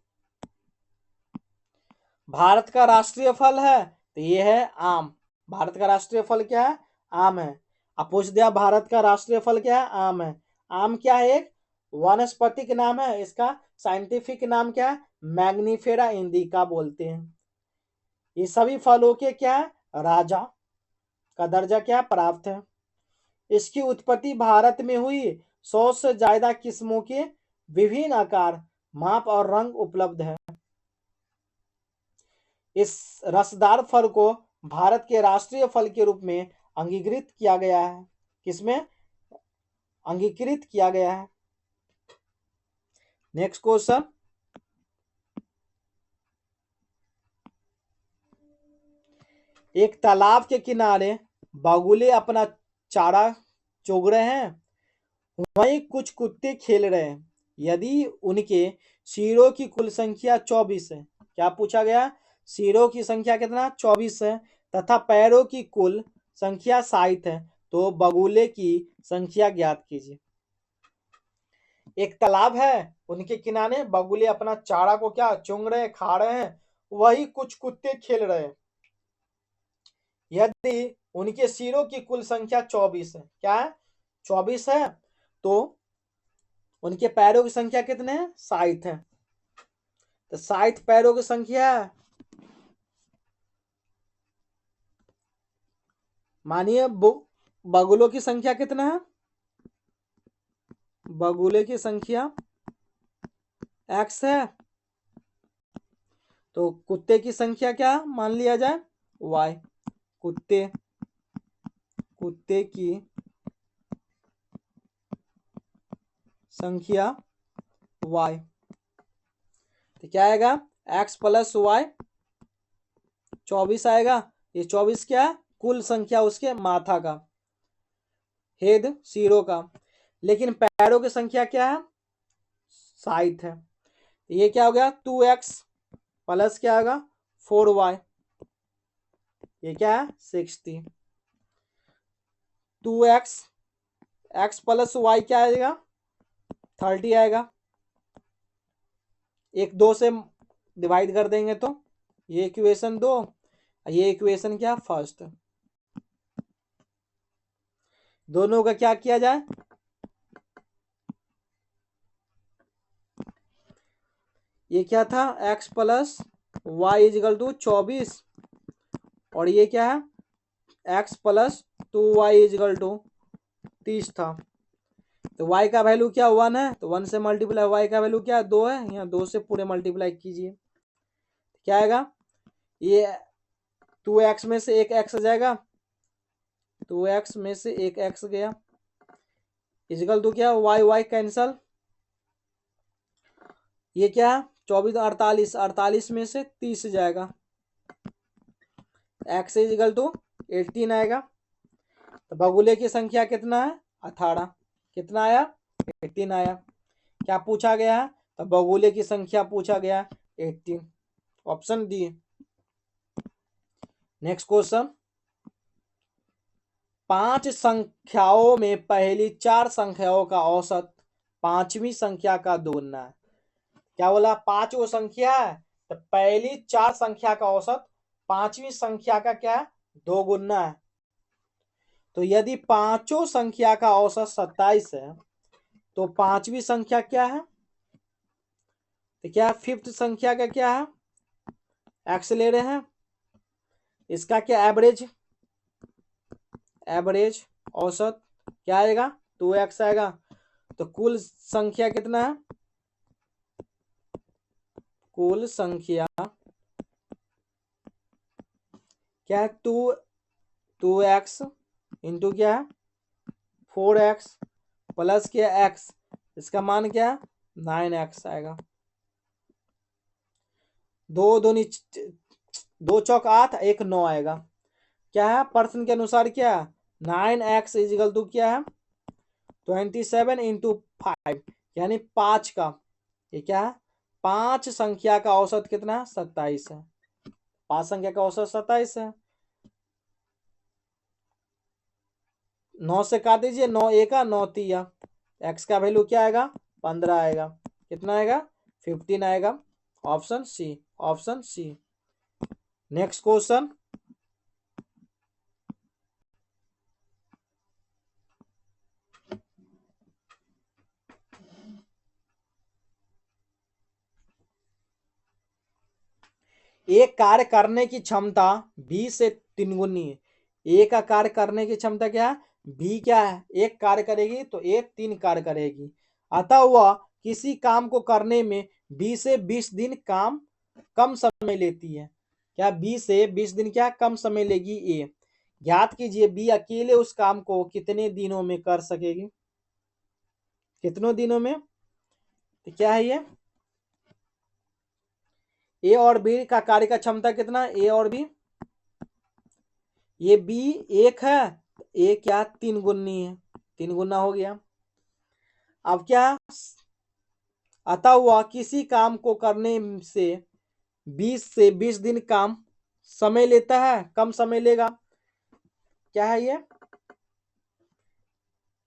Bharat का राष्ट्रीय फल है? तो ये है आम। भारत का राष्ट्रीय फल क्या है? आम है। अब पूछ दिया भारत का राष्ट्रीय फल क्या है? आम है। आम क्या है? एक वनस्पतिक नाम है, इसका साइंटिफिक नाम क्या है? मैग्निफेरा इंडिका बोलते हैं। ये सभी फलों के क्या है? राजा का दर्जा क्या प्राप्त है। इसकी उत्पत्ति भारत में हुई। 100 से ज्यादा किस्मों के विभिन्न आकार, माप और रंग उपलब्ध है। इस रसदार फल को भारत के राष्ट्रीय फल के रूप में अंगीकृत किया गया है। किसमें अंगीकृत किया गया है? नेक्स्ट क्वेश्चन, एक तालाब के किनारे बगुले अपना चारा चुग रहे हैं, वहीं कुछ कुत्ते खेल रहे हैं। यदि उनके सिरों की कुल संख्या 24 है, क्या पूछा गया? सिरों की संख्या कितना? 24 है, तथा पैरों की कुल संख्या 60 है, तो बगुले की संख्या ज्ञात कीजिए। एक तालाब है, उनके किनारे बगुले अपना चारा को क्या चुंग रहे, खा रहे हैं, वही कुछ कुत्ते खेल रहे हैं। यदि उनके सिरों की कुल संख्या 24 है, क्या है 24 है, तो उनके पैरों की संख्या कितने हैं? 60 है। तो 60 पैरों की संख्या है। मानिए बगुलों की संख्या कितना है? बगुले की संख्या x है, तो कुत्ते की संख्या क्या मान लिया जाए? y। कुत्ते की संख्या y, तो क्या आएगा? x प्लस वाई 24 आएगा। ये 24 क्या है? कुल संख्या उसके माथा का, हेड सिरों का। लेकिन पैरों की संख्या क्या है? 60 है। ये क्या हो गया? 2x प्लस क्या होगा? 4y, ये क्या है? 60। 2x, x प्लस y क्या आएगा? 30 आएगा। एक 2 से डिवाइड कर देंगे तो ये इक्वेशन 2, ये इक्वेशन क्या फर्स्ट। दोनों का क्या किया जाए? ये क्या था? x plus y equal to 24, और ये क्या है? x plus 2y is equal to 30 था। तो y का वैल्यू क्या 1 है, तो 1 से मल्टीप्लाई, y का वैल्यू क्या 2 है, यहाँ 2 से पूरे मल्टीप्लाई कीजिए, क्या आएगा? ये 2x में से एक x जाएगा, 2x में से एक x गया, इजिकल टू क्या, वाई वाई कैंसल, ये क्या 24 48, 48 में से 30 जाएगा, एक्स इजिकल टू 18 आएगा। तो बगुले की संख्या कितना है 18, कितना आया 18 आया। क्या पूछा गया है, तो बगुले की संख्या पूछा गया 18, ऑप्शन डी। नेक्स्ट क्वेश्चन, 5 संख्याओं में पहली 4 संख्याओं का औसत 5वीं संख्या का दोगुना है। क्या बोला, 5 वो संख्या है, तो पहली 4 संख्या का औसत 5वीं संख्या का क्या है, दोगुना है। तो यदि पांचों संख्या का औसत 27 है, तो 5वीं संख्या क्या है, तो क्या फिफ्थ संख्या का क्या है, एक्स ले रहे हैं, इसका क्या एवरेज, एवरेज औसत क्या आएगा 2x आएगा। तो कुल संख्या कितना है, कुल संख्या क्या है 2x इंटू क्या है 4x प्लस क्या x, इसका मान क्या है 9x आएगा। दो चौक 8, 1 9 आएगा। क्या है प्रश्न के अनुसार, क्या 9x इजिकल टू क्या है 27 इंटू 5, यानी 5 का, ये क्या है 5 संख्या का औसत कितना 27 है, 5 संख्या का औसत 27 है। 9 से काट दीजिए, 9 एका 9 तिया, एक्स का वैल्यू क्या आएगा 15 आएगा, कितना आएगा 15 आएगा, option C, option C. Next question, एक कार्य करने की क्षमता 20 से 3 गुनी है। ए का कार्य करने की क्षमता क्या है, बी क्या है, एक कार्य करेगी तो ए 3 कार्य करेगी, अतः वह किसी काम को करने में 20 से 20 दिन काम कम समय लेती है। क्या 20 से 20 दिन क्या कम समय लेगी ए। ज्ञात कीजिए बी अकेले उस काम को कितने दिनों में कर सकेगी, कितनों दिनों में, तो क्या है ए और बी का कार्य का क्षमता कितना, ए और बी, ये बी 1 है, ए क्या 3 गुनी है, 3 गुना हो गया। अब क्या, अतः वह किसी काम को करने से 20 से 20 दिन काम समय लेता है, कम समय लेगा। क्या है ये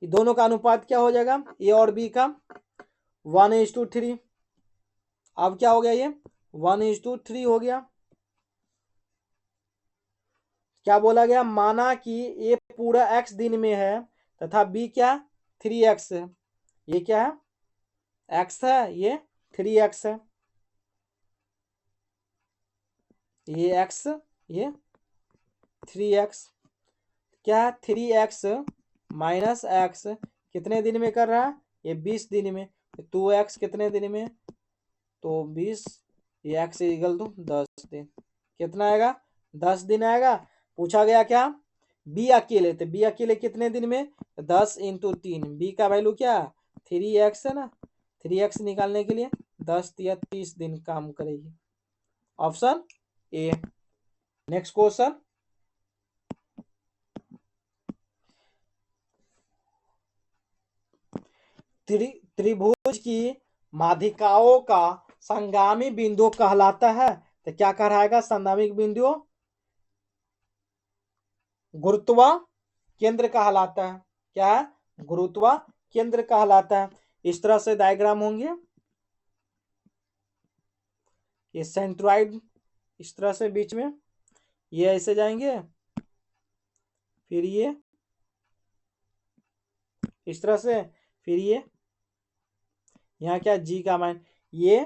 दोनों का अनुपात क्या हो जाएगा, ए और बी का 1:3। अब क्या हो गया, ये 1:3 हो गया। क्या बोला गया, माना कि ए पूरा x दिन में है तथा b क्या 3x है, ये क्या है x है, ये 3x है, ये x, ये 3x, क्या 3x माइनस x कितने दिन में कर रहा है, ये 20 दिन में, 2x कितने दिन में, तो 20, ये x इक्वल टू 10 दिन, कितना आएगा 10 दिन आएगा। पूछा गया क्या बी अकेले, तो बी अकेले कितने दिन में, 10 इंटू 3, बी का वैल्यू क्या 3x है ना, 3x निकालने के लिए 10 या 30 दिन काम करेगी, ऑप्शन ए। नेक्स्ट क्वेश्चन, त्रिभुज की माध्यिकाओं का संगामी बिंदु कहलाता है, तो क्या कहलाएगा संगामी बिंदु, गुरुत्व केंद्र कहलाता है, क्या है गुरुत्व केंद्र कहलाता है। इस तरह से डायग्राम होंगे, ये सेंट्रॉइड इस तरह से बीच में, ये ऐसे जाएंगे, फिर ये इस तरह से, फिर ये यहाँ क्या जी का मान, ये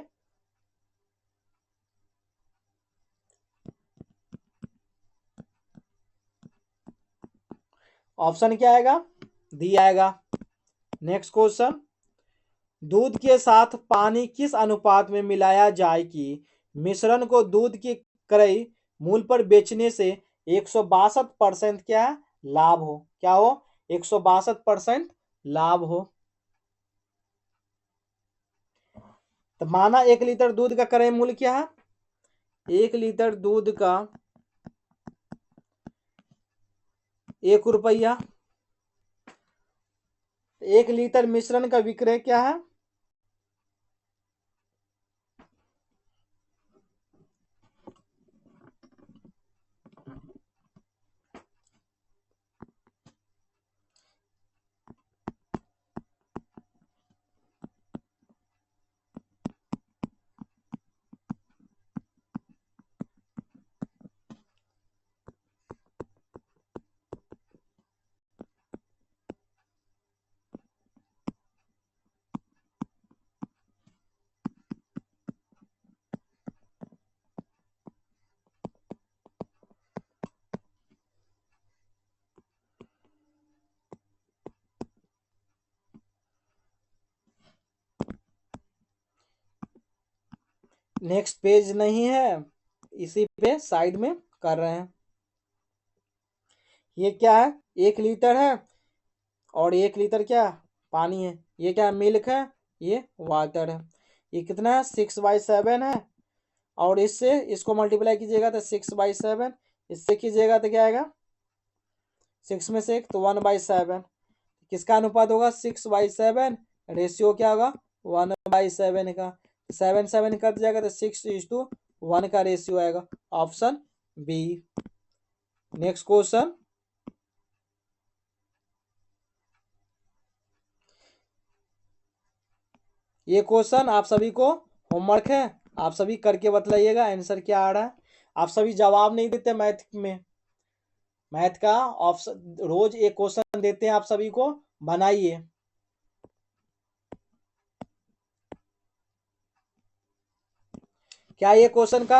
ऑप्शन क्या आएगा डी आएगा। नेक्स्ट क्वेश्चन, दूध के साथ पानी किस अनुपात में मिलाया जाए कि मिश्रण को दूध की क्रय मूल्य पर बेचने से 162% क्या लाभ हो, क्या हो 162% लाभ हो। तो माना 1 लीटर दूध का क्रय मूल्य क्या है? 1 लीटर दूध का 1 रुपया। 1 लीटर मिश्रण का विक्रय क्या है? नेक्स्ट पेज नहीं है, इसी पे साइड में कर रहे हैं। ये क्या है? 1 लीटर है और 1 लीटर क्या पानी है। ये क्या मिल्क है, ये वाटर है। ये कितना है? 6/7 है। और इससे इसको मल्टीप्लाई कीजिएगा तो 6/7, इससे कीजिएगा तो क्या आएगा? 6 में से 1 तो 1/7। किसका अनुपात होगा? 6/7। रेशियो क्या होगा? 1/7 का। 7 कट जाएगा तो 6:1 का रेशियो आएगा। Option B. Next question. ये क्वेश्चन आप सभी को होमवर्क है, आप सभी करके बतलाइएगा आंसर क्या आ रहा है। आप सभी जवाब नहीं देते मैथ में। मैथ का ऑप्शन रोज एक क्वेश्चन देते हैं, आप सभी को बनाइए। क्या ये क्वेश्चन का?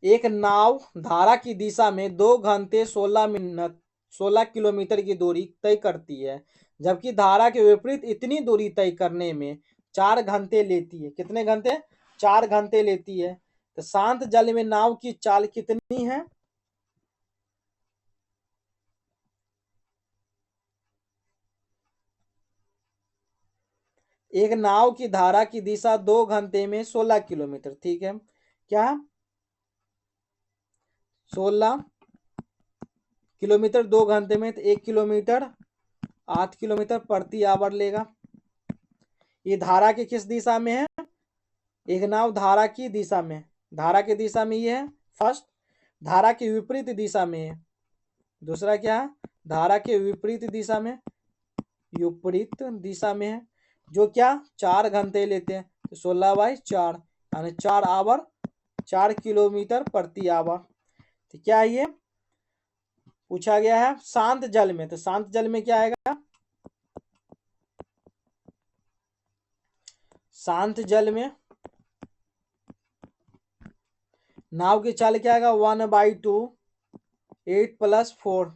एक नाव धारा की दिशा में 2 घंटे 16 किलोमीटर की दूरी तय करती है, जबकि धारा के विपरीत इतनी दूरी तय करने में 4 घंटे लेती है। कितने घंटे? 4 घंटे लेती है। तो शांत जल में नाव की चाल कितनी है? एक नाव की धारा की दिशा 2 घंटे में 16 किलोमीटर, ठीक है। क्या? 16 किलोमीटर 2 घंटे में, तो 1 किलोमीटर 8 किलोमीटर प्रति आवर लेगा। ये धारा की किस दिशा में है? एक नाव धारा की दिशा में, धारा की दिशा में ये है फर्स्ट। धारा की विपरीत दिशा में है दूसरा। क्या है? धारा के विपरीत दिशा में, विपरीत दिशा में है। जो क्या 4 घंटे लेते हैं, तो 16/4 यानी 4 आवर, 4 किलोमीटर प्रति आवर। तो क्या है ये पूछा गया है? शांत जल में। तो शांत जल में क्या आएगा? शांत जल में नाव की चाल क्या आएगा? 1/2, 8 + 4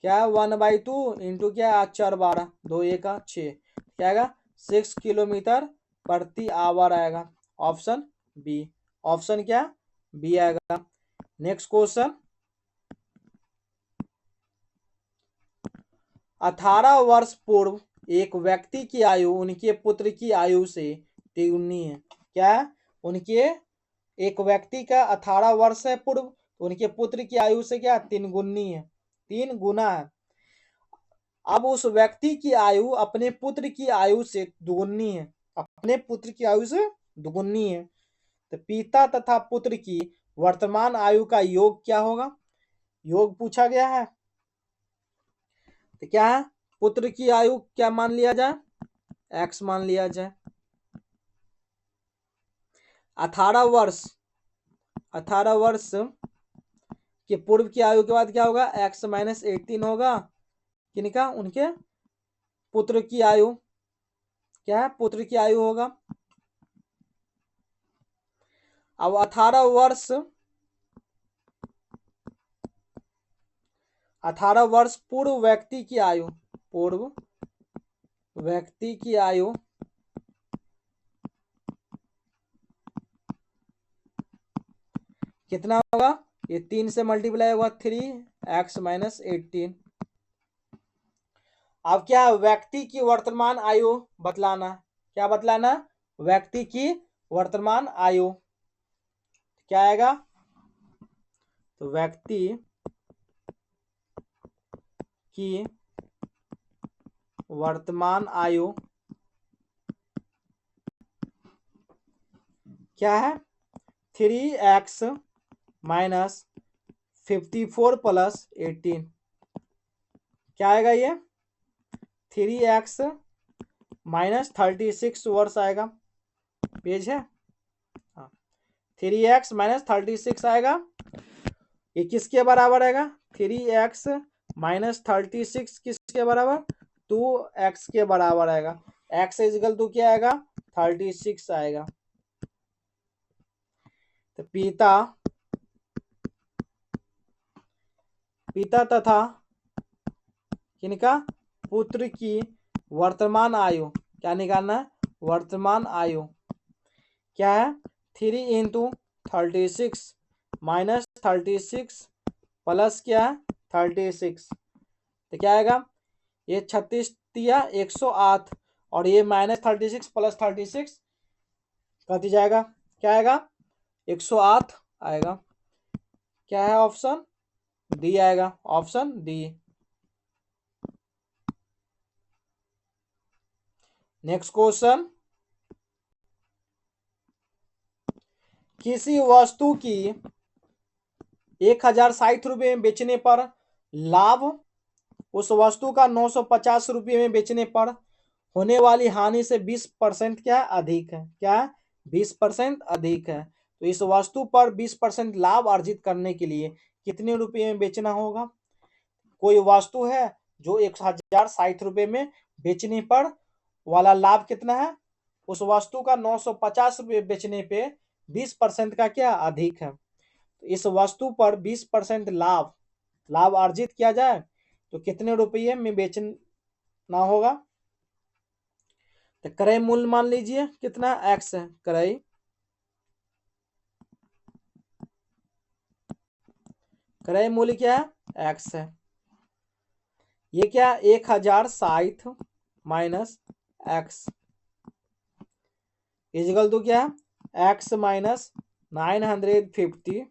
क्या है? 1/2 इंटू क्या? 8×4 = 12, 2×1 = 6 क्या आएगा? 6 किलोमीटर प्रति आवर आएगा। Option B. ऑप्शन क्या? बी आएगा। Next question. 18 वर्ष पूर्व एक व्यक्ति की आयु उनके पुत्र की आयु से तिगुनी है। क्या है? उनके एक व्यक्ति का 18 वर्ष है पूर्व, तो उनके पुत्र की आयु से क्या 3 गुनी है, 3 गुना है। अब उस व्यक्ति की आयु अपने पुत्र की आयु से दुगुनी है, अपने पुत्र की आयु से दुगुनी है। तो पिता तथा पुत्र की वर्तमान आयु का योग क्या होगा? योग पूछा गया है। तो क्या है? पुत्र की आयु क्या मान लिया जाए? x मान लिया जाए। 18 वर्ष, 18 वर्ष के पूर्व की आयु के बाद क्या होगा? x - 18 होगा। किनका? उनके पुत्र की आयु। क्या है? पुत्र की आयु होगा। अब 18 वर्ष, 18 वर्ष पूर्व व्यक्ति की आयु, पूर्व व्यक्ति की आयु कितना होगा? ये 3 से मल्टीप्लाई होगा 3x - 18। अब क्या, व्यक्ति की वर्तमान आयु बतलाना। क्या बतलाना? व्यक्ति की वर्तमान आयु। क्या आएगा? तो व्यक्ति की वर्तमान आयु क्या है? 3x minus 54 plus 18। क्या आएगा ये? 3x माइनस 36 वर्ष आएगा। पेज है, हाँ, 3x माइनस 36 आएगा। ये किसके बराबर आएगा? 3x माइनस 36 किसके बराबर? 2x के बराबर आएगा। x इजकल टू क्या आएगा? 36 आएगा। तो पिता तथा किनका? पुत्र की वर्तमान आयु। क्या निकालना है? वर्तमान आयु क्या है? 3 इंटू 36 माइनस 36 प्लस क्या है? 36। तो क्या आएगा? ये 36 दिया 108 और ये माइनस 36 प्लस 36 कट जाएगा। क्या आएगा? 108 आएगा। क्या है? ऑप्शन डी आएगा। Option D. नेक्स्ट क्वेश्चन, किसी वस्तु की 1060 रुपये में बेचने पर लाभ उस वस्तु का 950 रुपये में बेचने पर होने वाली हानि से 20% क्या अधिक है? क्या है? 20% अधिक है। तो इस वस्तु पर 20% लाभ अर्जित करने के लिए कितने रुपये में बेचना होगा? कोई वस्तु है जो 1060 रुपये में बेचने पर वाला लाभ कितना है? उस वस्तु का 950 रुपये बेचने पे 20% का क्या अधिक है। तो इस वस्तु पर 20% लाभ अर्जित किया जाए तो कितने रुपये में बेचना होगा? तो क्रय मूल्य मान लीजिए कितना? x है। क्रय मूल्य क्या है? x है। ये क्या? 1060 माइनस x इजिकल टू क्या? x माइनस 950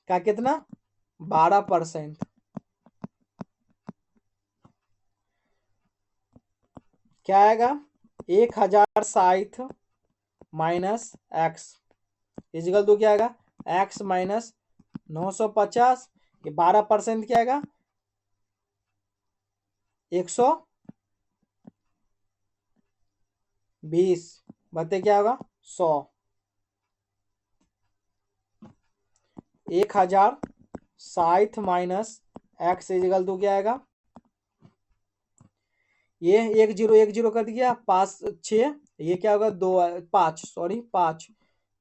का कितना? 12%। क्या आएगा? 1060 माइनस x इजिकल टू क्या आएगा? x minus 950। ये 12% क्या आएगा? 120 बते क्या होगा? 100। 1060 माइनस x इजिकल टू क्या आएगा? ये 1 0 कर दिया 5 6। ये क्या होगा? 2 5 सॉरी 5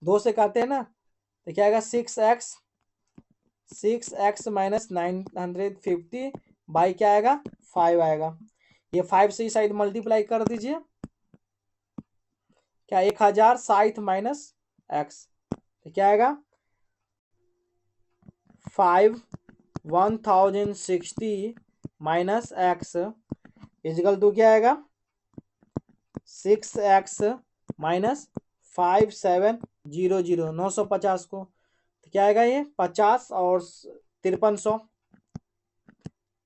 2 से काटते हैं ना, तो क्या आएगा? 6x माइनस 950 बाई क्या आएगा? 5 आएगा। ये 5 से साइड मल्टीप्लाई कर दीजिए। क्या? 1060 माइनस x तो क्या आएगा? 5 1060 माइनस x इजिकल टू क्या आएगा? 6x माइनस 5700 950 को तो क्या आएगा? ये 50 और 5300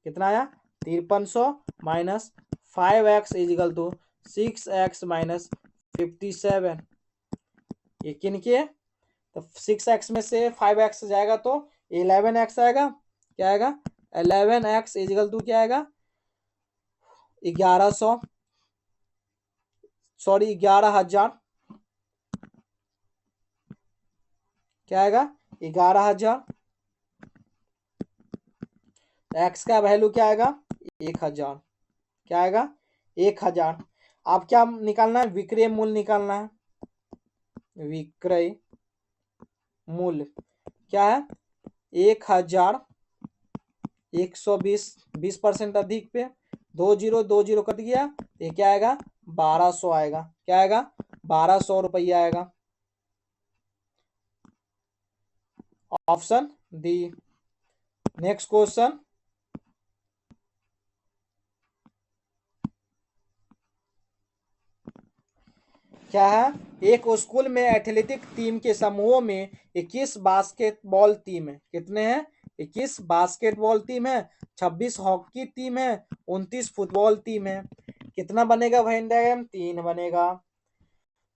कितना आया? 5300 minus 5x is equal to 6x minus 57। ये किनके? तो 6x में से 5x जाएगा तो 11x आएगा। क्या आएगा? 11x इजिकल टू क्या आएगा? 1100 सॉरी 11,000। क्या आएगा? 11,000। एक्स का वैल्यू क्या आएगा? 1000। क्या आएगा? 1000। आप क्या निकालना है? विक्रय मूल्य निकालना है। विक्रय मूल्य क्या है? 1000 120 20% अधिक पे 20 कट गया। ये क्या आएगा? 1200 आएगा। क्या आएगा? 1200 रुपया आएगा। Option D. नेक्स्ट क्वेश्चन, क्या है, एक स्कूल में एथलेटिक टीम के समूहों में 21 बास्केटबॉल टीम है। कितने हैं? 21 बास्केटबॉल टीम है, 26 हॉकी टीम है, 29 फुटबॉल टीम है। कितना बनेगा वेन डायग्राम? 3 बनेगा।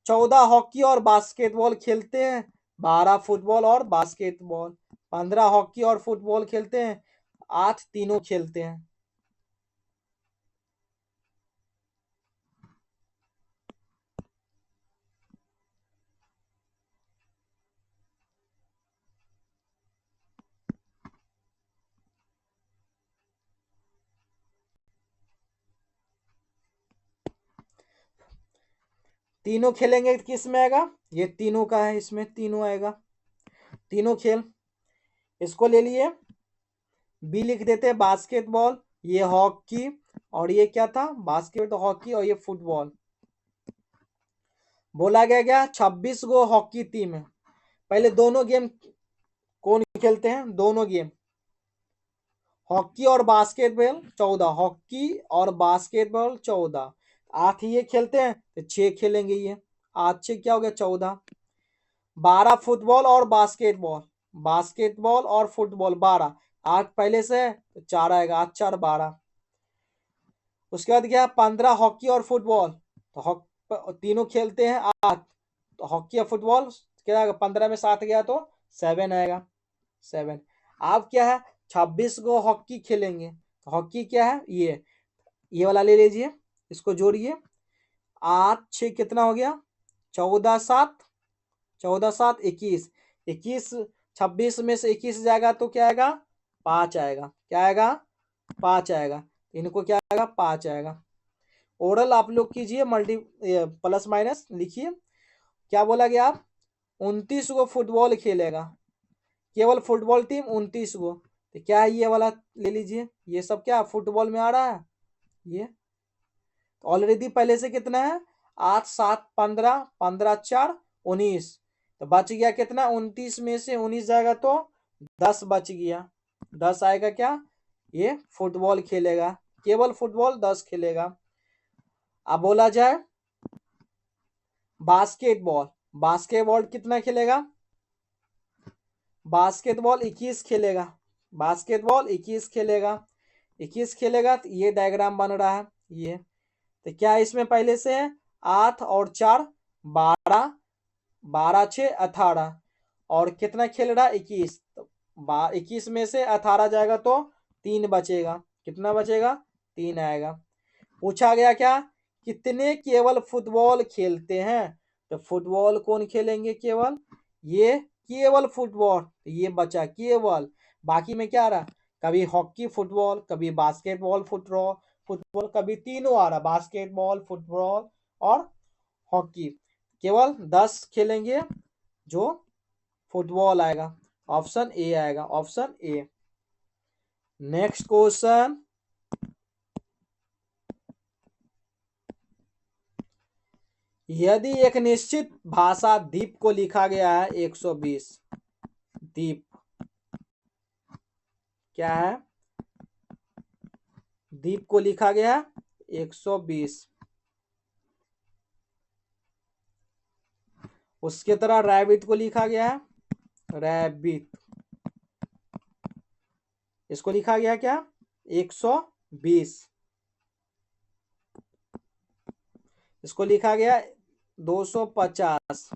14 हॉकी और बास्केटबॉल खेलते हैं, 12 फुटबॉल और बास्केटबॉल। 15 हॉकी और फुटबॉल खेलते हैं, 8 तीनों खेलते हैं। तीनों खेलेंगे तो किस में आएगा? ये तीनों का है, इसमें तीनों आएगा। तीनों खेल इसको ले लिए। बी लिख देते हैं बास्केटबॉल, ये हॉकी, और ये क्या था? बास्केट हॉकी, और ये फुटबॉल। बोला गया क्या? 26 गो हॉकी टीम है। पहले दोनों गेम कौन खेलते हैं? दोनों गेम हॉकी और बास्केटबॉल 14, हॉकी और बास्केटबॉल 14। 8 ये खेलते हैं तो 6 खेलेंगे ये। 8 6 क्या हो गया? 14। 12 फुटबॉल और बास्केटबॉल, बास्केटबॉल और फुटबॉल 12। 8 पहले से है तो 4 आएगा, 8 4 12। उसके बाद क्या? 15 हॉकी और फुटबॉल, तो तीनों खेलते हैं 8, तो हॉकी और फुटबॉल क्या आएगा? 15 में 7 गया तो 7 आएगा, 7। अब क्या है? 26 गो हॉकी खेलेंगे, तो हॉकी क्या है? ये वाला ले लीजिए, इसको जोड़िए। 8 6 कितना हो गया? 14 7, 14 7 21। 21 26 में से 21 जाएगा तो क्या आएगा? 5 आएगा। क्या आएगा? 5 आएगा। इनको क्या आएगा? 5 आएगा। ओरल आप लोग कीजिए, मल्टी प्लस माइनस लिखिए। क्या बोला गया? आप 29 गो फुटबॉल खेलेगा, केवल फुटबॉल टीम 29 गो। तो क्या है? ये वाला ले लीजिए, ये सब क्या फुटबॉल में आ रहा है? ये ऑलरेडी पहले से कितना है? 8 7 15, 15 4 19। तो बच गया कितना? 29 में से 19 जाएगा तो 10 बच गया। 10 आएगा क्या? ये फुटबॉल खेलेगा, केवल फुटबॉल 10 खेलेगा। अब बोला जाए बास्केटबॉल, बास्केटबॉल कितना खेलेगा? बास्केटबॉल 21 खेलेगा, बास्केटबॉल 21 खेलेगा। 21 खेलेगा तो ये डायग्राम बन रहा है ये। तो क्या इसमें पहले से है? 8 और 4 12, 12 6 18, और कितना खेल रहा है? 21। तो 21 में से 18 जाएगा तो 3 बचेगा। कितना बचेगा? 3 आएगा। पूछा गया क्या? कितने केवल फुटबॉल खेलते हैं? तो फुटबॉल कौन खेलेंगे? केवल ये, केवल फुटबॉल, ये बचा केवल। बाकी में क्या आ रहा? कभी हॉकी फुटबॉल, कभी बास्केटबॉल फुटबॉल, फुटबॉल कभी तीनों आ रहा, बास्केटबॉल फुटबॉल और हॉकी। केवल 10 खेलेंगे जो फुटबॉल आएगा। ऑप्शन ए आएगा, ऑप्शन ए। नेक्स्ट क्वेश्चन, यदि एक निश्चित भाषा द्वीप को लिखा गया है 120, द्वीप क्या है? द्वीप को लिखा गया 120। उसके तरह रैबिट को लिखा गया है, रैबिट। इसको लिखा गया क्या? 120। इसको लिखा गया 250।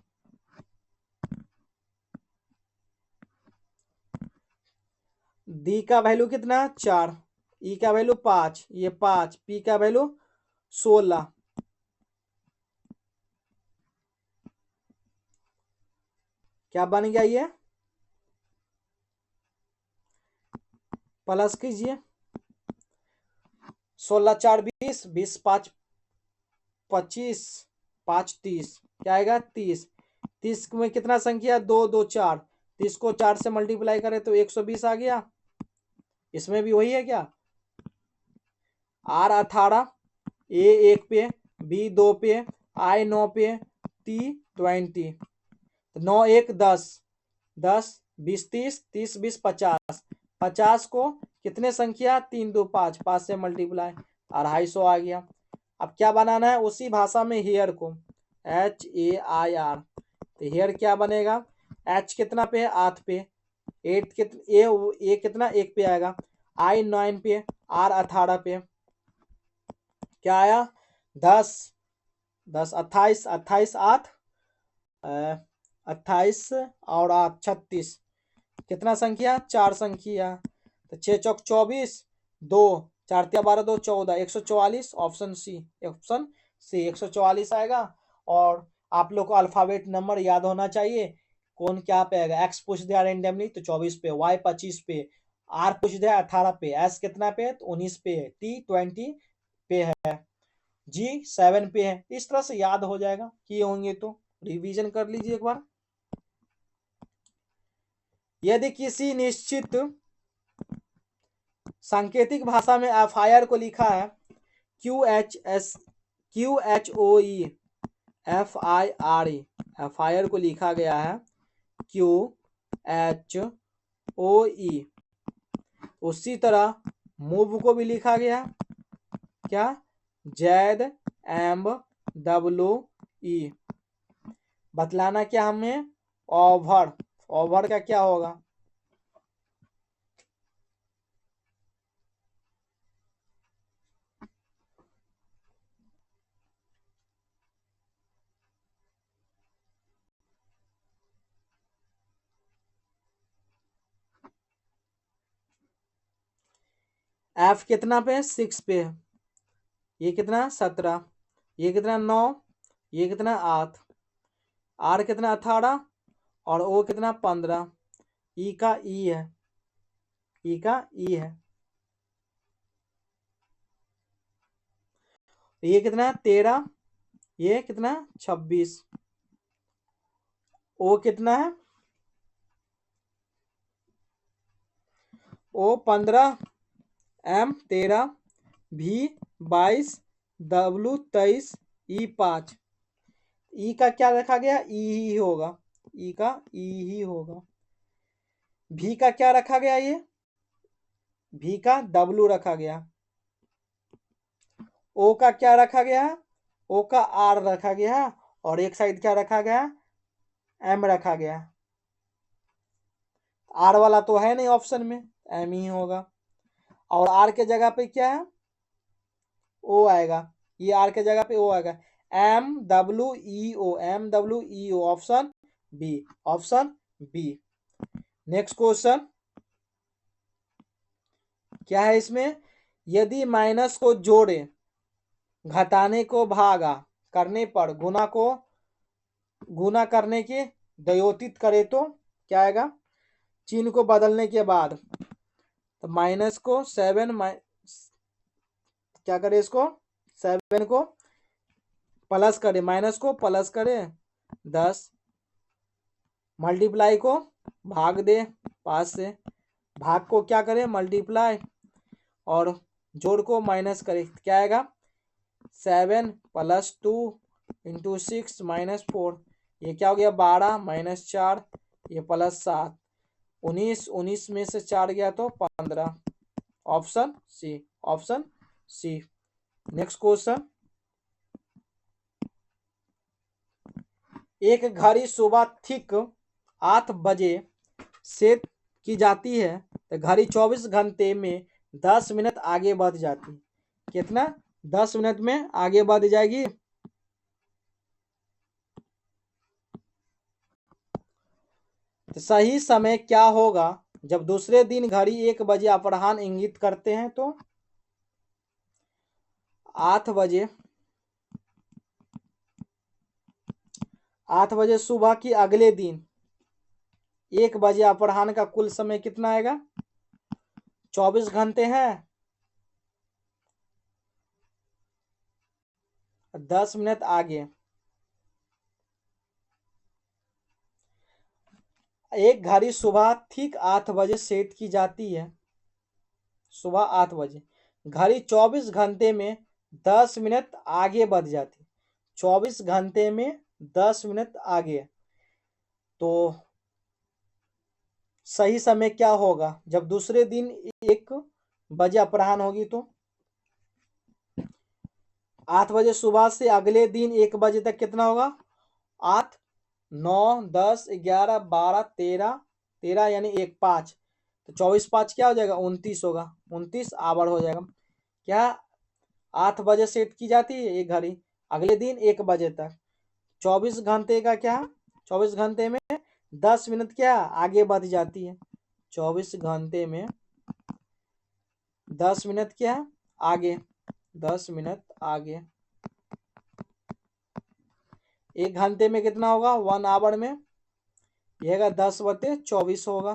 डी का वैल्यू कितना? 4। ई का वैल्यू 5, ये 5। पी का वैल्यू 16। क्या बन गया? ये प्लस कीजिए। 16 4 20, 20 5 25, 5 30। क्या आएगा? 30। 30 में कितना संख्या? 2 2 4। 30 को 4 से मल्टीप्लाई करें तो 120 आ गया। इसमें भी वही है क्या? आर 18, ए 1 पे, बी 2 पे, आई 9 पे, टी 20। 9 1 10, 10 20 30, 30 20 50। 50 को कितने संख्या? 3 2 5, 5 से मल्टीप्लाई 250 आ गया। अब क्या बनाना है? उसी भाषा में हेयर को, HAIR। तो हेयर क्या बनेगा, H कितना पे है, 8 पे, 8 ए कितना 1 पे आएगा, I 9 पे, R 18 पे, क्या आया 10, 10 28, 28 8 28 और 8 36, कितना संख्या, 4 संख्या। तो 6 चौक 24, 2 4 तिया 12, 2 14, 144, ऑप्शन सी, ऑप्शन सी 144 आएगा। और आप लोग को अल्फाबेट नंबर याद होना चाहिए, कौन क्या पे आएगा। एक्स पूछ दिया रेंडमली तो 24 पे, वाई 25 पे, आर पूछ दिया 18 पे, एस कितना पे है तो 19 पे है, टी 20 पे है, जी 7 पे है। इस तरह से याद हो जाएगा, किए होंगे तो रिवीजन कर लीजिए एक बार। यदि किसी निश्चित सांकेतिक भाषा में FIR को लिखा है QHOE FIRE, FIR को लिखा गया है QHOE, उसी तरह मूव को भी लिखा गया क्या, ZMWE। बतलाना क्या हमें, ओवर, ओवर का क्या होगा, F कितना पे 6 पे, ये कितना 17, ये कितना 9, ये कितना 8, R कितना 18 और O कितना 15, E का E है, E का E है, ये कितना 13, ये कितना 26, O कितना है, O 15, M 13, V 22, W 23, E 5। ई का क्या रखा गया, ई ही होगा, ई का ई ही होगा। भी का क्या रखा गया, ये भी का W रखा गया। ओ का क्या रखा गया, ओ का R रखा गया, और एक साइड क्या रखा गया, M रखा गया। R वाला तो है नहीं ऑप्शन में, M ही होगा। और R के जगह पे क्या है, O आएगा, ये R के जगह पे O आएगा, MWEO, MWEO, option B, option B. Next question क्या है इसमें, यदि माइनस को जोड़े, घटाने को भागा करने पर, गुना करने के द्योतित करे तो क्या आएगा, चिन्ह को बदलने के बाद, तो माइनस को 7 क्या करे, इसको 7 को प्लस करे, माइनस को प्लस करे 10, मल्टीप्लाई को भाग दे 5 से, भाग को क्या करे मल्टीप्लाई, और जोड़ को माइनस करे, क्या आएगा 7 + 2 × 6 - 4, ये क्या हो गया 12 - 4, ये +7, 19, 19 में से 4 गया तो 15, option C, option C. Next question, एक घड़ी सुबह ठीक 8 बजे सेट की जाती है, तो घड़ी 24 घंटे में 10 मिनट आगे बढ़ जाती है, कितना 10 मिनट में आगे बढ़ जाएगी। तो सही समय क्या होगा जब दूसरे दिन घड़ी 1 बजे अपराह्न इंगित करते हैं, तो 8 बजे, 8 बजे सुबह की अगले दिन 1 बजे अपराह्न का कुल समय कितना आएगा, 24 घंटे हैं, 10 मिनट आगे। एक घड़ी सुबह ठीक 8 बजे सेट की जाती है, सुबह 8 बजे, घड़ी 24 घंटे में 10 मिनट आगे बढ़ जाती, 24 घंटे में 10 मिनट आगे, तो सही समय क्या होगा जब दूसरे दिन 1 बजे अपराह्न होगी, तो 8 बजे सुबह से अगले दिन 1 बजे तक कितना होगा? 8, 9, 10, 11, 12, 13, 13 यानी 1, 5, तो 24, 5 क्या हो जाएगा? 29 होगा। 29 आवर हो जाएगा। क्या 8 बजे सेट की जाती है ये घड़ी, अगले दिन 1 बजे तक। 24 घंटे का क्या, 24 घंटे में 10 मिनट क्या आगे बढ़ जाती है। 24 घंटे में 10 मिनट क्या आगे, 10 मिनट आगे। 1 घंटे में कितना होगा? 1 आवर में यह 10/24 होगा।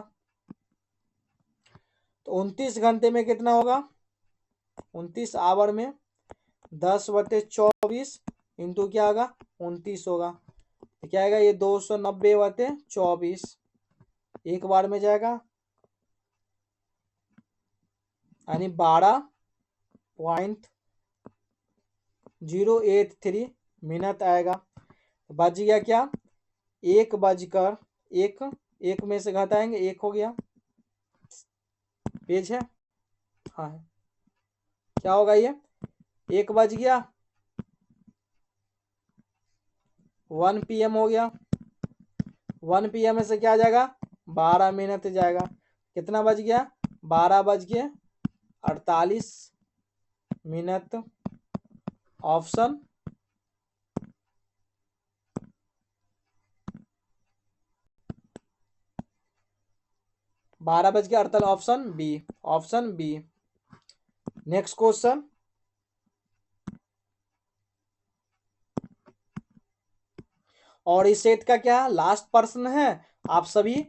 तो 29 घंटे में कितना होगा? 29 आवर में 10/24 इंटू क्या होगा? 29 होगा। तो क्या आएगा? ये 290/24 एक बार में जाएगा, यानी 12.083 मिनट आएगा। बज गया क्या? 1 1 में से घटाएंगे 1 हो गया। पेज है, हाँ है। क्या होगा ये? 1 बज गया, 1 PM हो गया। 1 PM में से क्या जाएगा? 12 मिनट जाएगा। कितना बज गया? 12:48 minute. Option 12:48, option B, option B. Next question, और इस सेट का क्या लास्ट प्रश्न है। आप सभी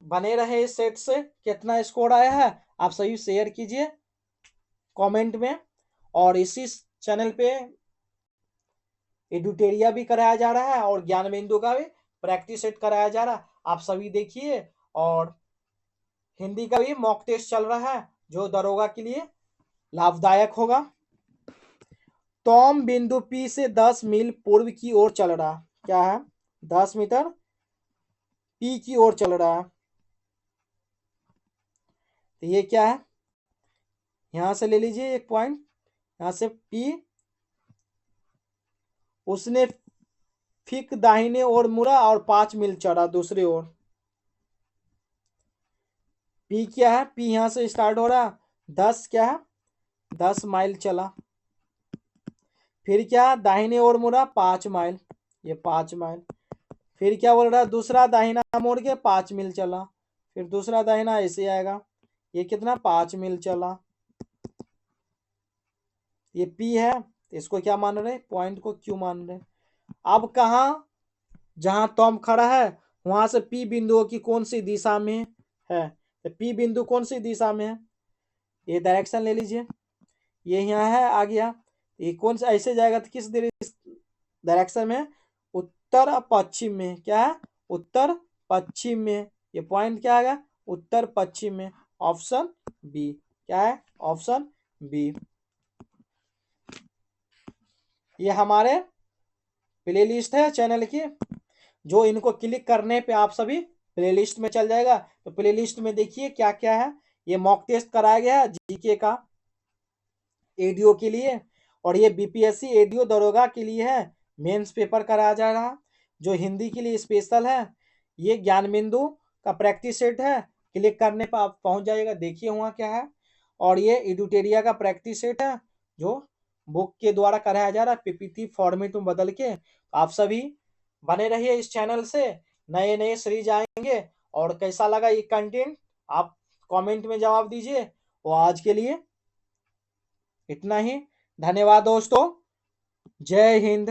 बने रहे इस सेट से। कितना स्कोर आया है आप सभी शेयर कीजिए कमेंट में। और इसी चैनल पे एडुटेरिया भी कराया जा रहा है और ज्ञान बिंदु का भी प्रैक्टिस सेट कराया जा रहा है। आप सभी देखिए। और हिंदी का भी मॉक टेस्ट चल रहा है जो दरोगा के लिए लाभदायक होगा। टॉम बिंदु P से 10 मील पूर्व की ओर चल रहा, क्या है? 10 मीटर P की ओर चल रहा है। तो ये क्या है? यहां से ले लीजिए एक पॉइंट, यहां से P। उसने फिक दाहिने ओर मुड़ा और 5 मील चढ़ा दूसरी ओर। P क्या है? P यहां से स्टार्ट हो रहा, 10 क्या है? 10 माइल चला। फिर क्या दाहिने ओर मुड़ा 5 माइल, ये 5 माइल। फिर क्या बोल रहा है? दूसरा दाहिना मोड़ के 5 मील चला। फिर दूसरा दाहिना ऐसे आएगा, ये कितना? 5 मील चला। ये P है, इसको क्या मान रहे? पॉइंट को क्यों मान रहे? अब कहा जहां टॉम खड़ा है वहां से P बिंदुओं की कौन सी दिशा में है? तो P बिंदु कौन सी दिशा में है? ये डायरेक्शन ले लीजिए, ये यहाँ है आ गया। ये कौन सा ऐसे जाएगा तो किस डायरेक्शन में? उत्तर पश्चिम में। क्या है? उत्तर पश्चिम में। ये पॉइंट क्या आएगा? उत्तर पश्चिम में। Option B. क्या है? Option B. ये हमारे प्लेलिस्ट है चैनल की, जो इनको क्लिक करने पे आप सभी प्लेलिस्ट में चल जाएगा। तो प्लेलिस्ट में देखिए क्या क्या है। ये मॉक टेस्ट कराया गया है जीके का एडीओ के लिए, और ये बीपीएससी एडीओ दरोगा के लिए है। मेंस पेपर कराया जा रहा, जो हिंदी के लिए स्पेशल है। ये ज्ञान बिंदु का प्रैक्टिस सेट है, क्लिक करने पर आप पहुंच जाएगा। देखिए वहाँ क्या है। और ये एडुटेरिया का प्रैक्टिस सेट है जो बुक के द्वारा कराया जा रहा है, पीपीटी फॉर्मेट में बदल के। आप सभी बने रहिए इस चैनल से, नए नए सीरीज आएंगे। और कैसा लगा ये कंटेंट आप कमेंट में जवाब दीजिए। और आज के लिए इतना ही। धन्यवाद दोस्तों। जय हिंद।